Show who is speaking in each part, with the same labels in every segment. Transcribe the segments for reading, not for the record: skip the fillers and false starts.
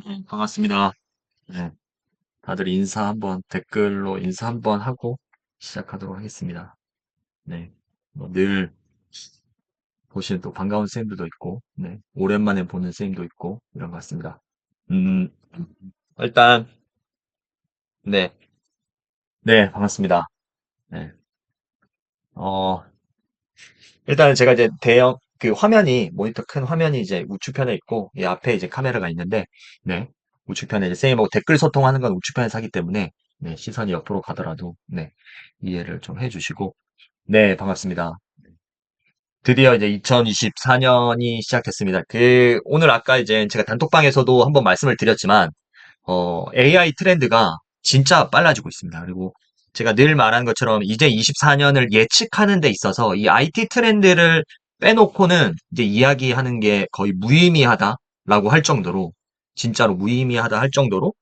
Speaker 1: 반갑습니다. 네, 다들 인사 한번, 댓글로 인사 한번 하고 시작하도록 하겠습니다. 네, 늘 보시는 또 반가운 선생님들도 있고, 네, 오랜만에 보는 선생님도 있고, 이런 것 같습니다. 음, 일단, 네, 네, 반갑습니다. 네, 어, 일단은 제가 이제 그 화면이, 모니터 큰 화면이 이제 우측편에 있고, 이 앞에 이제 카메라가 있는데, 네, 우측편에 이제 선생님하고 댓글 소통하는 건 우측편에서 하기 때문에, 네, 시선이 옆으로 가더라도, 네, 이해를 좀 해주시고, 네, 반갑습니다. 드디어 이제 2024년이 시작됐습니다. 오늘 아까 이제 제가 단톡방에서도 한번 말씀을 드렸지만, AI 트렌드가 진짜 빨라지고 있습니다. 그리고 제가 늘 말한 것처럼 이제 24년을 예측하는 데 있어서 이 IT 트렌드를 빼놓고는 이제 이야기하는 게 거의 무의미하다라고 할 정도로, 진짜로 무의미하다 할 정도로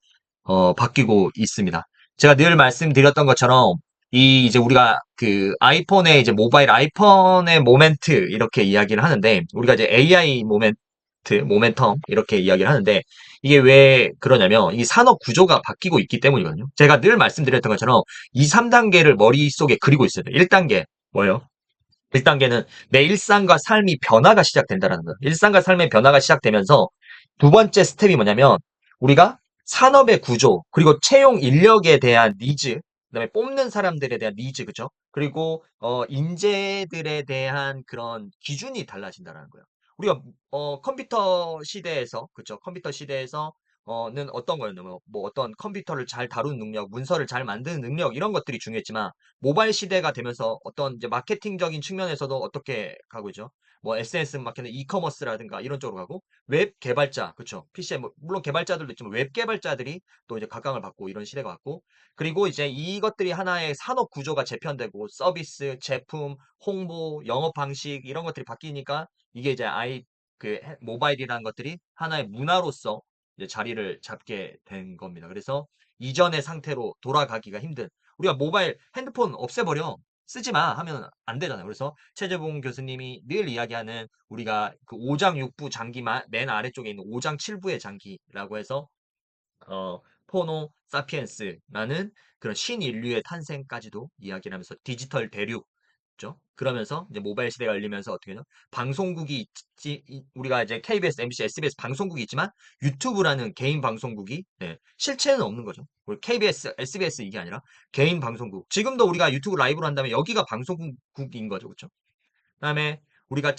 Speaker 1: 바뀌고 있습니다. 제가 늘 말씀드렸던 것처럼 이제 우리가 그 아이폰의 이제 모바일 아이폰의 모멘트 이렇게 이야기를 하는데 우리가 이제 AI 모멘텀 이렇게 이야기를 하는데 이게 왜 그러냐면 이 산업 구조가 바뀌고 있기 때문이거든요. 제가 늘 말씀드렸던 것처럼 이 3단계를 머릿속에 그리고 있어요. 1단계 뭐예요? 1단계는 내 일상과 삶이 변화가 시작된다라는 거예요. 일상과 삶의 변화가 시작되면서 두 번째 스텝이 뭐냐면 우리가 산업의 구조, 그리고 채용 인력에 대한 니즈, 그다음에 뽑는 사람들에 대한 니즈, 그죠? 그리고 인재들에 대한 그런 기준이 달라진다라는 거예요. 우리가 컴퓨터 시대에서, 그죠? 컴퓨터 시대에서 는 어떤 거였냐면 뭐 어떤 컴퓨터를 잘 다루는 능력, 문서를 잘 만드는 능력 이런 것들이 중요했지만 모바일 시대가 되면서 어떤 이제 마케팅적인 측면에서도 어떻게 가고 있죠? 뭐 SNS 마케팅, 이커머스라든가 이런 쪽으로 가고 웹 개발자, 그쵸? PC에 뭐 물론 개발자들도 있지만 웹 개발자들이 또 이제 각광을 받고 이런 시대가 왔고 그리고 이제 이것들이 하나의 산업 구조가 재편되고 서비스, 제품, 홍보, 영업 방식 이런 것들이 바뀌니까 이게 이제 모바일이라는 것들이 하나의 문화로서 이제 자리를 잡게 된 겁니다. 그래서 이전의 상태로 돌아가기가 힘든 우리가 모바일 핸드폰 없애버려. 쓰지 마 하면 안 되잖아요. 그래서 최재봉 교수님이 늘 이야기하는 우리가 그 5장 6부 장기 맨 아래쪽에 있는 5장 7부의 장기라고 해서 포노 사피엔스라는 그런 신인류의 탄생까지도 이야기를 하면서 디지털 대륙 죠. 그러면서 이제 모바일 시대가 열리면서 어떻게 죠 방송국이 우리가 이제 KBS, MBC, SBS 방송국이 있지만 유튜브라는 개인 방송국이 네, 실체는 없는 거죠. 우리 KBS, SBS 이게 아니라 개인 방송국. 지금도 우리가 유튜브 라이브로 한다면 여기가 방송국인 거죠. 그렇죠? 그다음에 우리가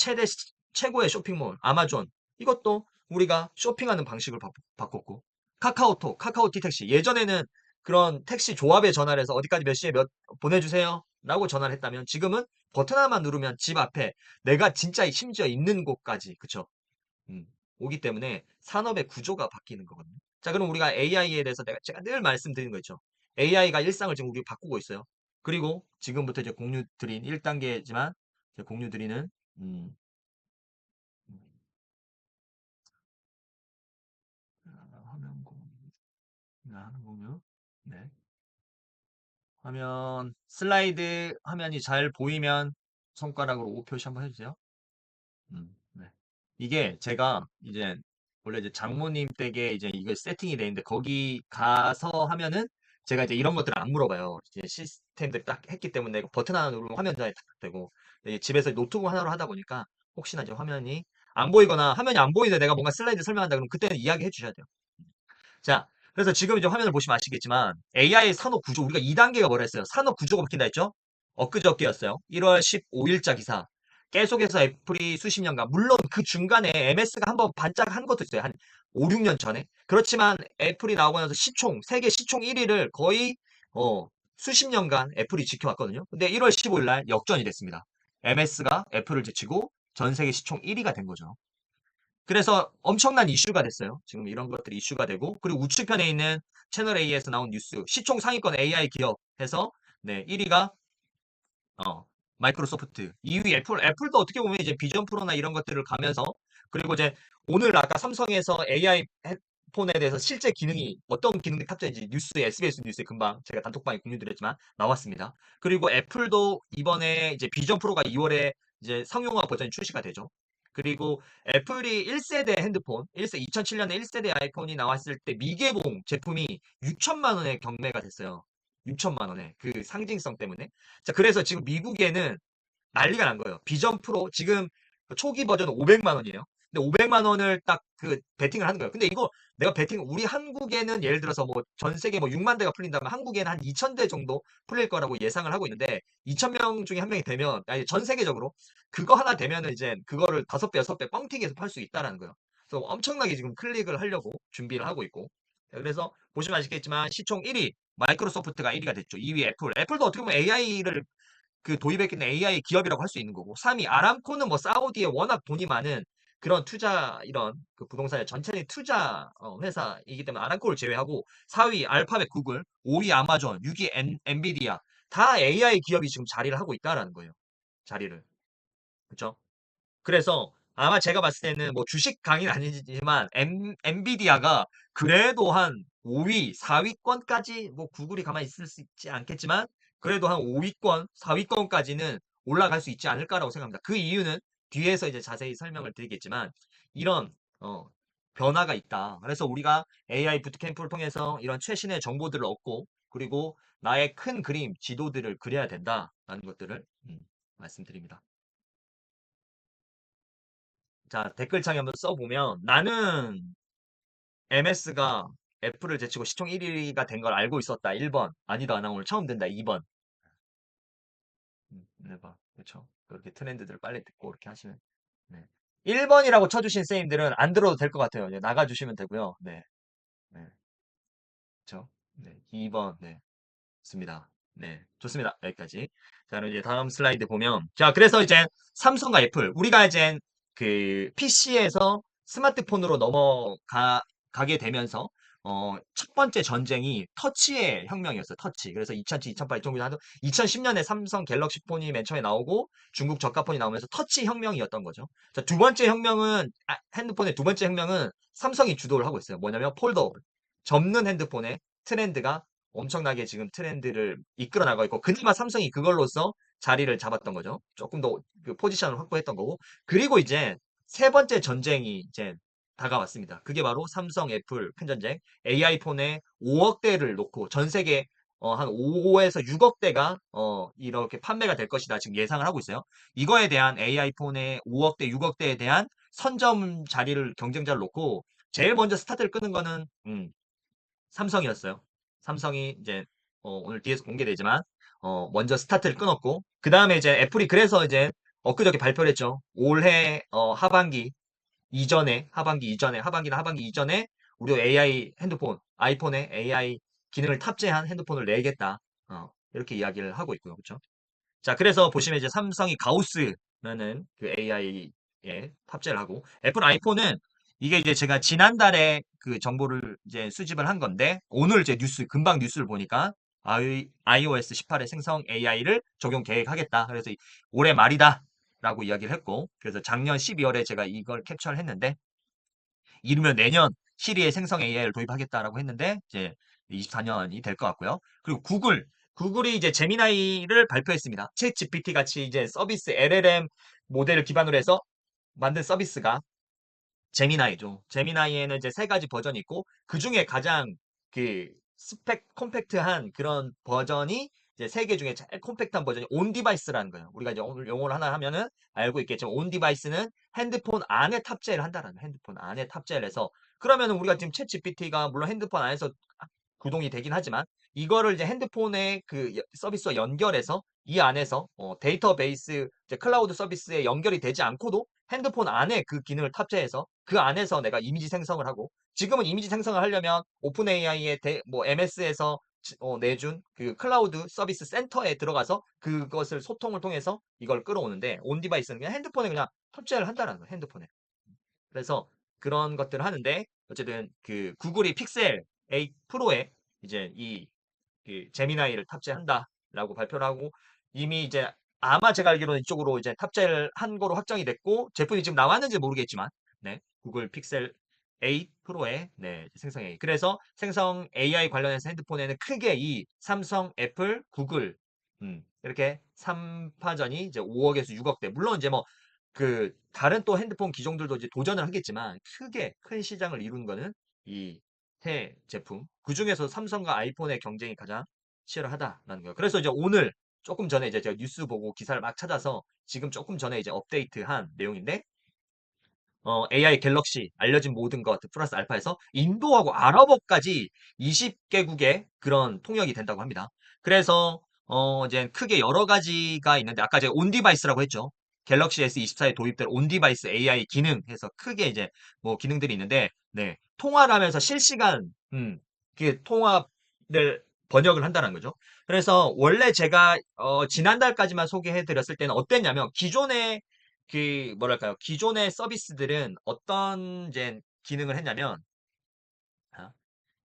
Speaker 1: 최고의 쇼핑몰 아마존 이것도 우리가 쇼핑하는 방식을 바꿨고 카카오톡, 카카오티 택시 예전에는 그런 택시 조합에 전화를 해서 어디까지 몇 시에 몇 보내주세요 라고 전화를 했다면 지금은 버튼 하나만 누르면 집 앞에 내가 진짜 심지어 있는 곳까지 그쵸 음, 오기 때문에 산업의 구조가 바뀌는 거거든요. 자 그럼 우리가 AI에 대해서 제가 늘 말씀드리는 거 있죠. AI가 일상을 지금 우리 바꾸고 있어요. 그리고 지금부터 이제 공유 드린 1단계지만 공유 드리는 음, 화면 공유, 화면 공유. 네. 화면 슬라이드 화면이 잘 보이면 손가락으로 O 표시 한번 해주세요. 네. 이게 제가 이제 원래 이제 장모님 댁에 이제 이거 세팅이 돼 있는데 거기 가서 하면은 제가 이제 이런 것들을 안 물어봐요. 이제 시스템들 딱 했기 때문에 이거 버튼 하나 누르면 화면 전에 딱 되고 집에서 노트북 하나로 하다 보니까 혹시나 이제 화면이 안 보이거나 화면이 안 보이는데 내가 뭔가 슬라이드 설명한다 그러면 그때는 이야기해 주셔야 돼요. 자, 그래서 지금 이제 화면을 보시면 아시겠지만 AI 산업 구조 우리가 2단계가 뭐라 했어요? 산업 구조가 바뀐다 했죠? 엊그저께였어요. 1월 15일자 기사. 계속해서 애플이 수십 년간 물론 그 중간에 MS가 한번 반짝한 것도 있어요. 한 5, 6년 전에. 그렇지만 애플이 나오고 나서 세계 시총 1위를 거의 수십 년간 애플이 지켜왔거든요. 근데 1월 15일 날 역전이 됐습니다. MS가 애플을 제치고 전 세계 시총 1위가 된 거죠. 그래서 엄청난 이슈가 됐어요. 지금 이런 것들이 이슈가 되고 그리고 우측편에 있는 채널 A에서 나온 뉴스 시총 상위권 AI 기업 해서 네, 1위가 마이크로소프트, 2위 애플도 어떻게 보면 이제 비전 프로나 이런 것들을 가면서 그리고 이제 오늘 아까 삼성에서 AI 폰에 대해서 실제 기능이 어떤 기능이 탑재인지 뉴스에 SBS 뉴스에 금방 제가 단톡방에 공유드렸지만 나왔습니다. 그리고 애플도 이번에 이제 비전 프로가 2월에 이제 상용화 버전이 출시가 되죠. 그리고 애플이 1세대 핸드폰, 2007년에 1세대 아이폰이 나왔을 때 미개봉 제품이 6천만 원에 경매가 됐어요. 6천만 원에. 그 상징성 때문에. 자, 그래서 지금 미국에는 난리가 난 거예요. 비전 프로 지금 초기 버전은 500만 원이에요. 근데 500만 원을 딱 그 베팅을 하는 거예요. 근데 이거 내가 베팅 우리 한국에는 예를 들어서 뭐 전 세계 뭐 6만 대가 풀린다면 한국에는 한 2천 대 정도 풀릴 거라고 예상을 하고 있는데 2천 명 중에 한 명이 되면 아니 전 세계적으로 그거 하나 되면은 이제 그거를 5배, 6배 뻥튀기해서 팔 수 있다라는 거예요. 그래서 엄청나게 지금 클릭을 하려고 준비를 하고 있고. 그래서 보시면 아시겠지만 시총 1위 마이크로소프트가 1위가 됐죠. 2위 애플. 애플도 어떻게 보면 AI를 그 도입했기는 AI 기업이라고 할 수 있는 거고 3위 아람코는 뭐 사우디에 워낙 돈이 많은 그런 투자 이런 그 부동산의 전체적인 투자 회사이기 때문에 아람코를 제외하고 4위 알파벳 구글, 5위 아마존, 6위 엔비디아 다 AI 기업이 지금 자리를 하고 있다라는 거예요. 자리를. 그렇죠? 그래서 아마 제가 봤을 때는 뭐 주식 강의는 아니지만 엔비디아가 그래도 한 5위, 4위권까지 뭐 구글이 가만히 있을 수 있지 않겠지만 그래도 한 5위권, 4위권까지는 올라갈 수 있지 않을까라고 생각합니다. 그 이유는 뒤에서 이제 자세히 설명을 드리겠지만 이런 변화가 있다. 그래서 우리가 AI 부트캠프를 통해서 이런 최신의 정보들을 얻고 그리고 나의 큰 그림, 지도들을 그려야 된다라는 것들을 말씀드립니다. 자, 댓글창에 한번 써보면 나는 MS가 애플을 제치고 시총 1위가 된 걸 알고 있었다. 1번. 아니다. 나 오늘 처음 된다. 2번. 1번. 그렇죠. 그렇게 트렌드들을 빨리 듣고 이렇게 하시면. 네. 1번이라고 쳐주신 쌤들은 안 들어도 될 것 같아요. 이제 나가주시면 되고요. 네. 네. 그렇죠. 네. 2번. 네. 좋습니다. 네, 좋습니다. 여기까지. 자, 그럼 이제 다음 슬라이드 보면, 자, 그래서 이제 삼성과 애플, 우리가 이제 그 PC에서 스마트폰으로 가게 되면서, 첫 번째 전쟁이 터치의 혁명이었어요. 터치. 그래서 2007, 2008, 2010년에 삼성 갤럭시 폰이 맨 처음에 나오고 중국 저가폰이 나오면서 터치 혁명이었던 거죠. 자, 두 번째 혁명은, 핸드폰의 두 번째 혁명은 삼성이 주도를 하고 있어요. 뭐냐면 폴더블. 접는 핸드폰의 트렌드가 엄청나게 지금 트렌드를 이끌어 나가고 있고 그나마 삼성이 그걸로써 자리를 잡았던 거죠. 조금 더 그 포지션을 확보했던 거고 그리고 이제 세 번째 전쟁이 이제 다가왔습니다. 그게 바로 삼성, 애플 큰 전쟁. AI 폰에 5억 대를 놓고 전 세계 한 5에서 6억 대가 이렇게 판매가 될 것이다. 지금 예상을 하고 있어요. 이거에 대한 AI 폰의 5억 대, 6억 대에 대한 선점 자리를 경쟁자를 놓고 제일 먼저 스타트를 끄는 거는 삼성이었어요. 삼성이 이제 오늘 뒤에서 공개되지만 먼저 스타트를 끊었고 그 다음에 이제 애플이 그래서 이제 엊그저께 발표를 했죠. 올해 하반기나 하반기 이전에 우리 AI 핸드폰, 아이폰에 AI 기능을 탑재한 핸드폰을 내겠다. 이렇게 이야기를 하고 있고요. 그렇죠? 자, 그래서 보시면 이제 삼성이 가우스라는 그 AI에 탑재를 하고 애플 아이폰은 이게 이제 제가 지난달에 그 정보를 이제 수집을 한 건데 오늘 이제 금방 뉴스를 보니까 iOS 18에 생성 AI를 적용 계획하겠다. 그래서 올해 말이다. 라고 이야기를 했고 그래서 작년 12월에 제가 이걸 캡처를 했는데 이르면 내년 시리에 생성 AI를 도입하겠다라고 했는데 이제 24년이 될 것 같고요. 그리고 구글이 이제 제미나이를 발표했습니다. 챗 GPT 같이 이제 서비스 LLM 모델을 기반으로 해서 만든 서비스가 제미나이죠. 제미나이에는 이제 세 가지 버전이 있고 그 중에 가장 그 콤팩트한 그런 버전이 이제 세 개 중에 제일 콤팩트한 버전이 온 디바이스라는 거예요. 우리가 이제 오늘 용어를 하나 하면은 알고 있겠지만 온 디바이스는 핸드폰 안에 탑재를 한다라는 거예요. 핸드폰 안에 탑재를 해서 그러면은 우리가 지금 챗 GPT가 물론 핸드폰 안에서 구동이 되긴 하지만 이거를 이제 핸드폰의 그 서비스와 연결해서 이 안에서 데이터베이스 이제 클라우드 서비스에 연결이 되지 않고도 핸드폰 안에 그 기능을 탑재해서 그 안에서 내가 이미지 생성을 하고 지금은 이미지 생성을 하려면 오픈 AI의 뭐 MS에서 내준 그 클라우드 서비스 센터에 들어가서 그것을 소통을 통해서 이걸 끌어오는데 온 디바이스는 그냥 핸드폰에 그냥 탑재를 한다는 거예요. 핸드폰에. 그래서 그런 것들을 하는데 어쨌든 그 구글이 픽셀 8 프로에 이제 이 그 제미나이를 탑재한다라고 발표를 하고 이미 이제 아마 제가 알기로는 이쪽으로 이제 탑재를 한 거로 확정이 됐고 제품이 지금 나왔는지 모르겠지만 네 구글 픽셀 8 프로에 네 생성 AI 그래서 생성 AI 관련해서 핸드폰에는 크게 이 삼성, 애플, 구글 이렇게 3파전이 이제 5억에서 6억대 물론 이제 뭐 다른 또 핸드폰 기종들도 이제 도전을 하겠지만 크게 큰 시장을 이룬 거는 이 새 제품. 그중에서 삼성과 아이폰의 경쟁이 가장 치열하다라는 거예요. 그래서 이제 오늘 조금 전에 이제 제가 뉴스 보고 기사를 막 찾아서 지금 조금 전에 이제 업데이트한 내용인데 AI 갤럭시 알려진 모든 것 플러스 알파에서 인도하고 아랍어까지 20개국의 그런 통역이 된다고 합니다. 그래서 이제 크게 여러 가지가 있는데 아까 제가 온디바이스라고 했죠. 갤럭시 S24에 도입될 온디바이스 AI 기능 해서 크게 이제 뭐 기능들이 있는데 네, 통화를 하면서 실시간 그 통화를 번역을 한다는 거죠. 그래서 원래 제가 지난달까지만 소개해 드렸을 때는 어땠냐면 기존의 뭐랄까요. 기존의 서비스들은 어떤 이제 기능을 했냐면, 아,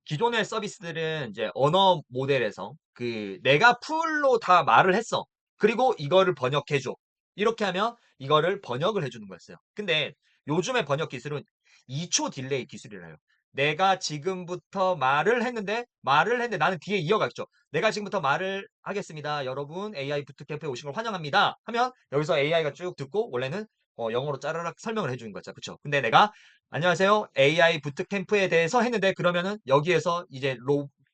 Speaker 1: 기존의 서비스들은 이제 언어 모델에서 내가 풀로 다 말을 했어. 그리고 이거를 번역해줘. 이렇게 하면 이거를 번역을 해주는 거였어요. 근데 요즘의 번역 기술은 2초 딜레이 기술이라요. 내가 지금부터 말을 했는데 나는 뒤에 이어가겠죠. 내가 지금부터 말을 하겠습니다. 여러분 AI 부트캠프에 오신 걸 환영합니다. 하면 여기서 AI가 쭉 듣고 원래는 영어로 짜르락 설명을 해주는 거죠. 그쵸? 근데 내가 안녕하세요. AI 부트캠프에 대해서 했는데 그러면은 여기에서 이제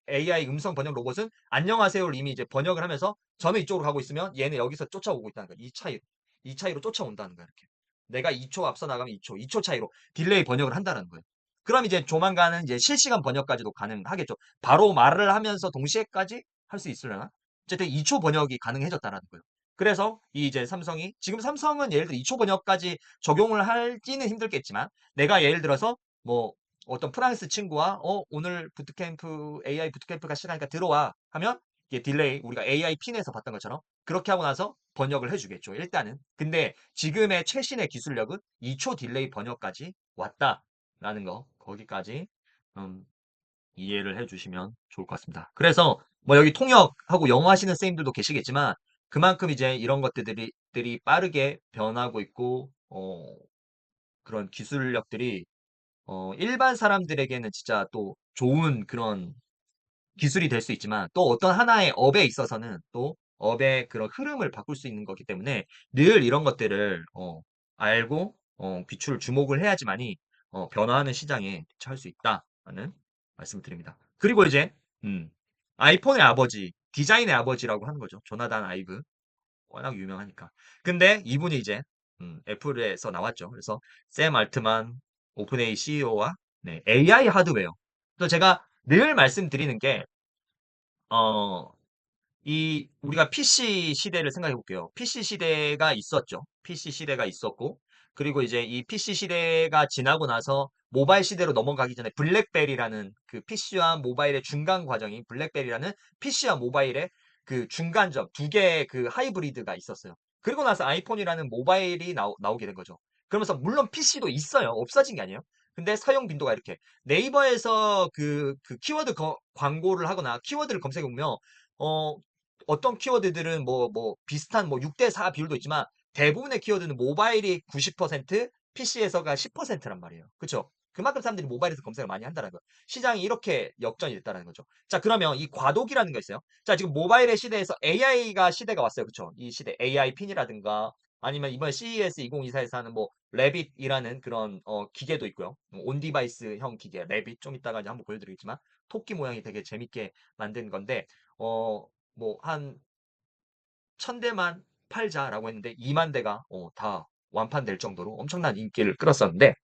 Speaker 1: AI 음성 번역 로봇은 안녕하세요를 이미 이제 번역을 하면서 저는 이쪽으로 가고 있으면 얘는 여기서 쫓아오고 있다는 거야. 이 차이로 쫓아온다는 거야. 이렇게. 내가 2초 앞서 나가면 2초 차이로 딜레이 번역을 한다는 거예요. 그럼 이제 조만간은 이제 실시간 번역까지도 가능하겠죠. 바로 말을 하면서 동시에까지 할 수 있으려나? 어쨌든 2초 번역이 가능해졌다라는 거예요. 그래서 이 이제 삼성이 지금 삼성은 예를 들어 2초 번역까지 적용을 할지는 힘들겠지만 내가 예를 들어서 뭐 어떤 프랑스 친구와 오늘 부트캠프 AI 부트캠프가 시간이니까 들어와 하면 이게 딜레이 우리가 AI 핀에서 봤던 것처럼 그렇게 하고 나서 번역을 해주겠죠. 일단은 근데 지금의 최신의 기술력은 2초 딜레이 번역까지 왔다라는 거 거기까지 음, 이해를 해주시면 좋을 것 같습니다. 그래서 뭐 여기 통역하고 영어 하시는 선생님들도 계시겠지만 그만큼 이제 이런 것들이 빠르게 변하고 있고 그런 기술력들이 일반 사람들에게는 진짜 또 좋은 그런 기술이 될 수 있지만 또 어떤 하나의 업에 있어서는 또 업의 그런 흐름을 바꿀 수 있는 거기 때문에 늘 이런 것들을 알고 귀추를 주목을 해야지만이 변화하는 시장에 대처할 수 있다는 말씀을 드립니다. 그리고 이제 음, 아이폰의 아버지, 디자인의 아버지라고 하는 거죠. 조나단 아이브. 워낙 유명하니까. 근데 이분이 이제 애플에서 나왔죠. 그래서 샘 알트만 오픈AI CEO와 AI 하드웨어. 또 제가 늘 말씀드리는 게 우리가 PC 시대를 생각해 볼게요. PC 시대가 있었죠. PC 시대가 있었고, 그리고 이제 이 PC 시대가 지나고 나서 모바일 시대로 넘어가기 전에 블랙베리라는 그 PC와 모바일의 중간 과정인 블랙베리라는 PC와 모바일의 그 중간점, 두 개의 그 하이브리드가 있었어요. 그리고 나서 아이폰이라는 모바일이 나오게 된 거죠. 그러면서 물론 PC도 있어요. 없어진 게 아니에요. 근데 사용 빈도가 이렇게 네이버에서 그 키워드 광고를 하거나 키워드를 검색해 보면 어, 어떤 키워드들은 뭐 비슷한 뭐 6대4 비율도 있지만 대부분의 키워드는 모바일이 90%, PC에서가 10%란 말이에요. 그쵸? 그만큼 사람들이 모바일에서 검색을 많이 한다는 거예요. 시장이 이렇게 역전이 됐다는 거죠. 자, 그러면 이 과도기라는 거 있어요. 자, 지금 모바일의 시대에서 AI가 시대가 왔어요. 그쵸? 이 시대 AI 핀이라든가 아니면 이번 CES 2024에서 하는 뭐 레빗이라는 그런 기계도 있고요. 온디바이스형 기계 레빗 좀 이따가 이제 한번 보여드리겠지만 토끼 모양이 되게 재밌게 만든 건데 뭐 한 1000대만 팔자라고 했는데 2만 대가 다 완판될 정도로 엄청난 인기를 끌었었는데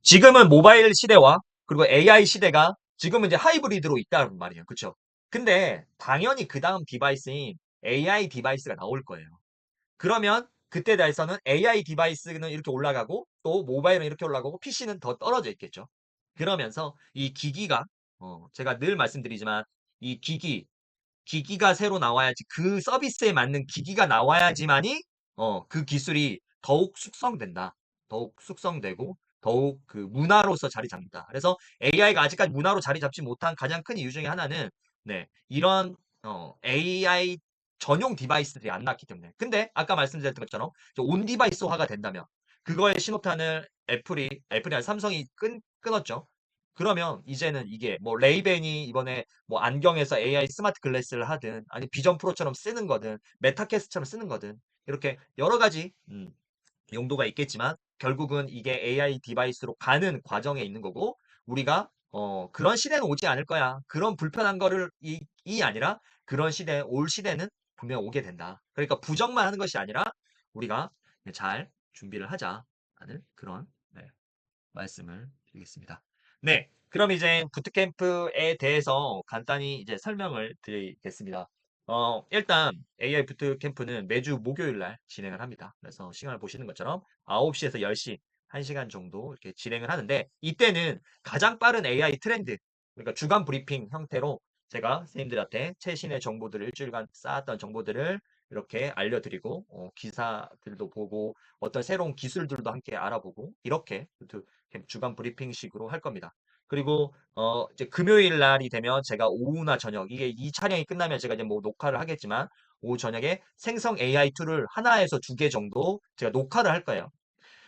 Speaker 1: 지금은 모바일 시대와 그리고 AI 시대가 지금은 이제 하이브리드로 있다는 말이에요. 그쵸? 근데 당연히 그 다음 디바이스인 AI 디바이스가 나올 거예요. 그러면 그때 대해서는 AI 디바이스는 이렇게 올라가고 또 모바일은 이렇게 올라가고 PC는 더 떨어져 있겠죠. 그러면서 이 기기가 제가 늘 말씀드리지만 이 기기가 새로 나와야지 그 서비스에 맞는 기기가 나와야지만이 그 기술이 더욱 숙성된다. 더욱 숙성되고 더욱 그 문화로서 자리 잡는다. 그래서 AI가 아직까지 문화로 자리 잡지 못한 가장 큰 이유 중에 하나는 이런 AI 전용 디바이스들이 안 나왔기 때문에. 근데 아까 말씀드렸던 것처럼 온 디바이스화가 된다면 그거의 신호탄을 애플이 아니라 삼성이 끊었죠. 그러면 이제는 이게 뭐 레이벤이 이번에 뭐 안경에서 AI 스마트 글래스를 하든 아니 비전 프로처럼 쓰는 거든 메타캐스트처럼 쓰는 거든 이렇게 여러 가지
Speaker 2: 용도가 있겠지만 결국은 이게 AI 디바이스로 가는 과정에 있는 거고 우리가 그런 시대는 오지 않을 거야. 그런 불편한 거를 이 아니라 그런 시대 올 시대는 분명 오게 된다. 그러니까 부정만 하는 것이 아니라 우리가 잘 준비를 하자라는 그런 네, 말씀을 드리겠습니다. 네, 그럼 이제 부트캠프에 대해서 간단히 이제 설명을 드리겠습니다. 일단 AI 부트캠프는 매주 목요일 날 진행을 합니다. 그래서 시간을 보시는 것처럼 9시에서 10시 1시간 정도 이렇게 진행을 하는데 이때는 가장 빠른 AI 트렌드, 그러니까 주간 브리핑 형태로 제가 선생님들한테 최신의 정보들을 일주일간 쌓았던 정보들을 이렇게 알려드리고 기사들도 보고 어떤 새로운 기술들도 함께 알아보고 이렇게 주간 브리핑식으로 할 겁니다. 그리고 이제 금요일 날이 되면 제가 오후나 저녁 이게 이 촬영이 끝나면 제가 이제 뭐 녹화를 하겠지만 오후 저녁에 생성 AI 툴을 하나에서 두 개 정도 제가 녹화를 할 거예요.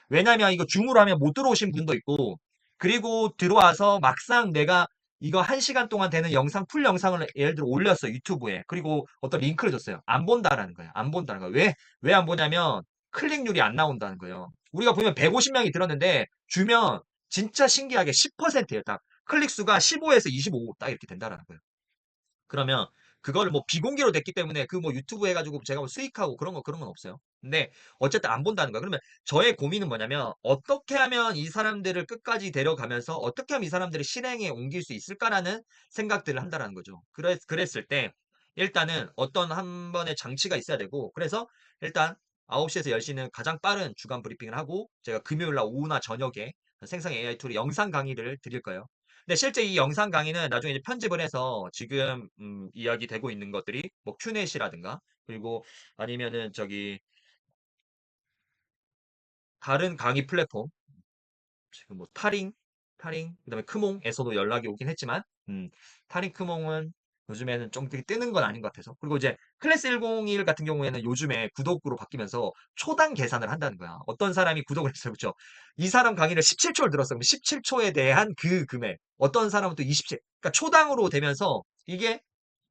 Speaker 2: 왜냐면 이거 줌으로 하면 못 들어오신 분도 있고 그리고 들어와서 막상 내가 이거 1시간 동안 되는 영상 풀 영상을 예를 들어 올렸어 유튜브에 그리고 어떤 링크를 줬어요. 안 본다라는 거예요. 안 본다는 거예요. 왜 안 보냐면 클릭률이 안 나온다는 거예요. 우리가 보면 150명이 들었는데 주면 진짜 신기하게 10%예요. 딱 클릭 수가 15에서 25 딱 이렇게 된다라는 거예요. 그러면 그거를 뭐 비공개로 됐기 때문에 그 뭐 유튜브 해가지고 제가 뭐 수익하고 그런 건 없어요. 근데 어쨌든 안 본다는 거야. 그러면 저의 고민은 뭐냐면 어떻게 하면 이 사람들을 끝까지 데려가면서 어떻게 하면 이 사람들을 실행에 옮길 수 있을까라는 생각들을 한다라는 거죠. 그랬을 때 일단은 어떤 한 번의 장치가 있어야 되고 그래서 일단 9시에서 10시는 가장 빠른 주간 브리핑을 하고 제가 금요일 날 오후나 저녁에 생성 AI 툴의 영상 강의를 드릴 거예요. 근데 실제 이 영상 강의는 나중에 이제 편집을 해서 지금 이야기되고 있는 것들이 뭐 큐넷이라든가 그리고 아니면은 저기 다른 강의 플랫폼 지금 뭐 타링 그다음에 크몽에서도 연락이 오긴 했지만 타링 크몽은 요즘에는 좀 되게 뜨는 건 아닌 것 같아서 그리고 이제 클래스 101 같은 경우에는 요즘에 구독으로 바뀌면서 초당 계산을 한다는 거야. 어떤 사람이 구독을 했어요. 그렇죠? 이 사람 강의를 17초를 들었어. 그럼 17초에 대한 그 금액. 어떤 사람은 또 27. 그러니까 초당으로 되면서 이게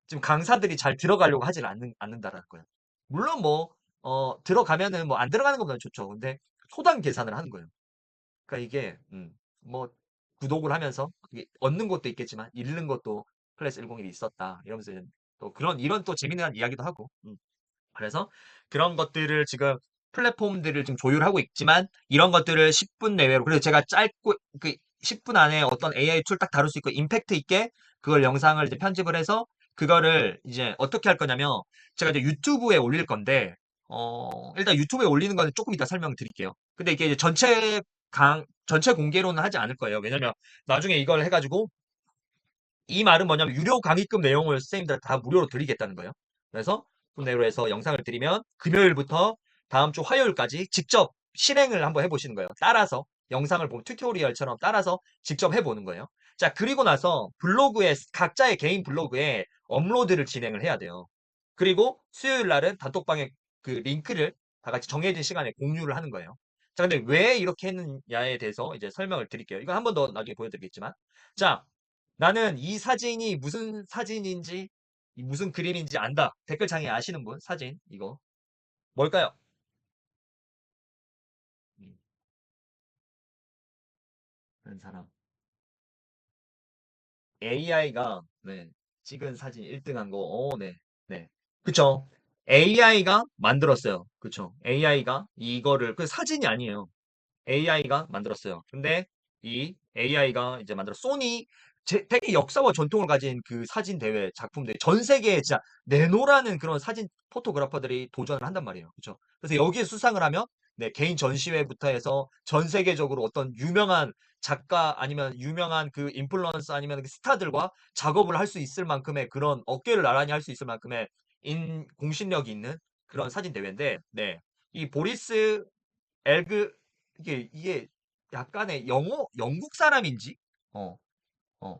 Speaker 2: 지금 강사들이 잘 들어가려고 하질 않는다라는 거예요. 물론 뭐 들어가면은 뭐 안 들어가는 것보다 좋죠. 근데 초당 계산을 하는 거예요. 그러니까 이게 뭐 구독을 하면서 이게 얻는 것도 있겠지만 잃는 것도 클래스 101이 있었다 이러면서 또 그런 이런 또 재미난 이야기도 하고 그래서 그런 것들을 지금 플랫폼들을 지금 조율하고 있지만 이런 것들을 10분 내외로 그래서 제가 짧고 그 10분 안에 어떤 AI 툴 딱 다룰 수 있고 임팩트 있게 그걸 영상을 이제 편집을 해서 그거를 이제 어떻게 할 거냐면 제가 이제 유튜브에 올릴 건데 일단 유튜브에 올리는 거는 조금 이따 설명드릴게요. 근데 이게 이제 전체 공개로는 하지 않을 거예요. 왜냐면 나중에 이걸 해가지고 이 말은 뭐냐면 유료 강의급 내용을 선생님들 다 무료로 드리겠다는 거예요. 그래서 내로 해서 영상을 드리면 금요일부터 다음 주 화요일까지 직접 실행을 한번 해보시는 거예요. 따라서 영상을 보면 튜토리얼처럼 따라서 직접 해보는 거예요. 자, 그리고 나서 블로그에 각자의 개인 블로그에 업로드를 진행을 해야 돼요. 그리고 수요일 날은 단톡방에 그 링크를 다 같이 정해진 시간에 공유를 하는 거예요. 자, 근데 왜 이렇게 했느냐에 대해서 이제 설명을 드릴게요. 이건 한 번 더 나중에 보여드리겠지만. 자, 나는 이 사진이 무슨 사진인지, 무슨 그림인지 안다. 댓글창에 아시는 분? 사진, 이거. 뭘까요? 음, 그런 사람. AI가, 네, 찍은 사진 1등한 거, 네, 네. 그쵸. AI가 만들었어요. 그쵸. AI가 이거를, 그 사진이 아니에요. AI가 만들었어요. 근데 이 AI가 이제 만들어 소니 되게 역사와 전통을 가진 그 사진 대회 작품들이 전 세계에 진짜 내노라는 그런 사진 포토그래퍼들이 도전을 한단 말이에요. 그렇죠? 그래서 여기에 수상을 하면 네, 개인 전시회부터 해서 전 세계적으로 어떤 유명한 작가 아니면 유명한 그 인플루언서 아니면 그 스타들과 작업을 할 수 있을 만큼의 그런 어깨를 나란히 할 수 있을 만큼의 공신력이 있는 그런 사진 대회인데 네. 이 보리스 엘그 이게 약간의 영국 사람인지 어, 어.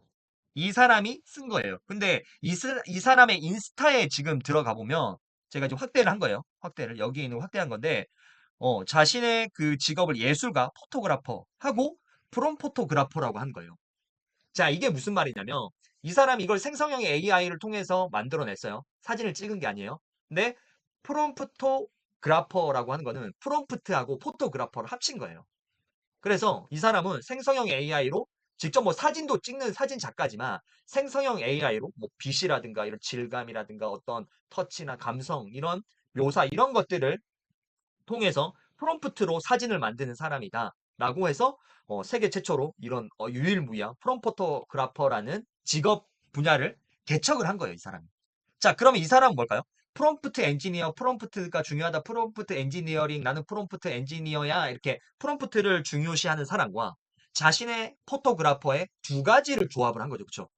Speaker 2: 이 사람이 쓴 거예요. 근데 이 사람의 인스타에 지금 들어가 보면 제가 지금 확대를 한 거예요. 확대를 여기 있는 거 확대한 건데 자신의 그 직업을 예술가, 포토그래퍼 하고 프롬 포토그래퍼라고 한 거예요. 자, 이게 무슨 말이냐면 이 사람이 이걸 생성형 AI를 통해서 만들어냈어요. 사진을 찍은 게 아니에요. 근데 프롬프토 그래퍼라고 하는 거는 프롬프트하고 포토그래퍼를 합친 거예요. 그래서 이 사람은 생성형 AI로 직접 뭐 사진도 찍는 사진 작가지만 생성형 AI로 뭐 빛이라든가 이런 질감이라든가 어떤 터치나 감성 이런 묘사 이런 것들을 통해서 프롬프트로 사진을 만드는 사람이다. 라고 해서 세계 최초로 이런 유일무이한 프롬포토그래퍼라는 직업 분야를 개척을 한 거예요, 이 사람이. 자, 그러면 이 사람은 뭘까요? 프롬프트 엔지니어, 프롬프트가 중요하다. 프롬프트 엔지니어링, 나는 프롬프트 엔지니어야. 이렇게 프롬프트를 중요시하는 사람과 자신의 포토그래퍼의 두 가지를 조합을 한 거죠. 그렇죠?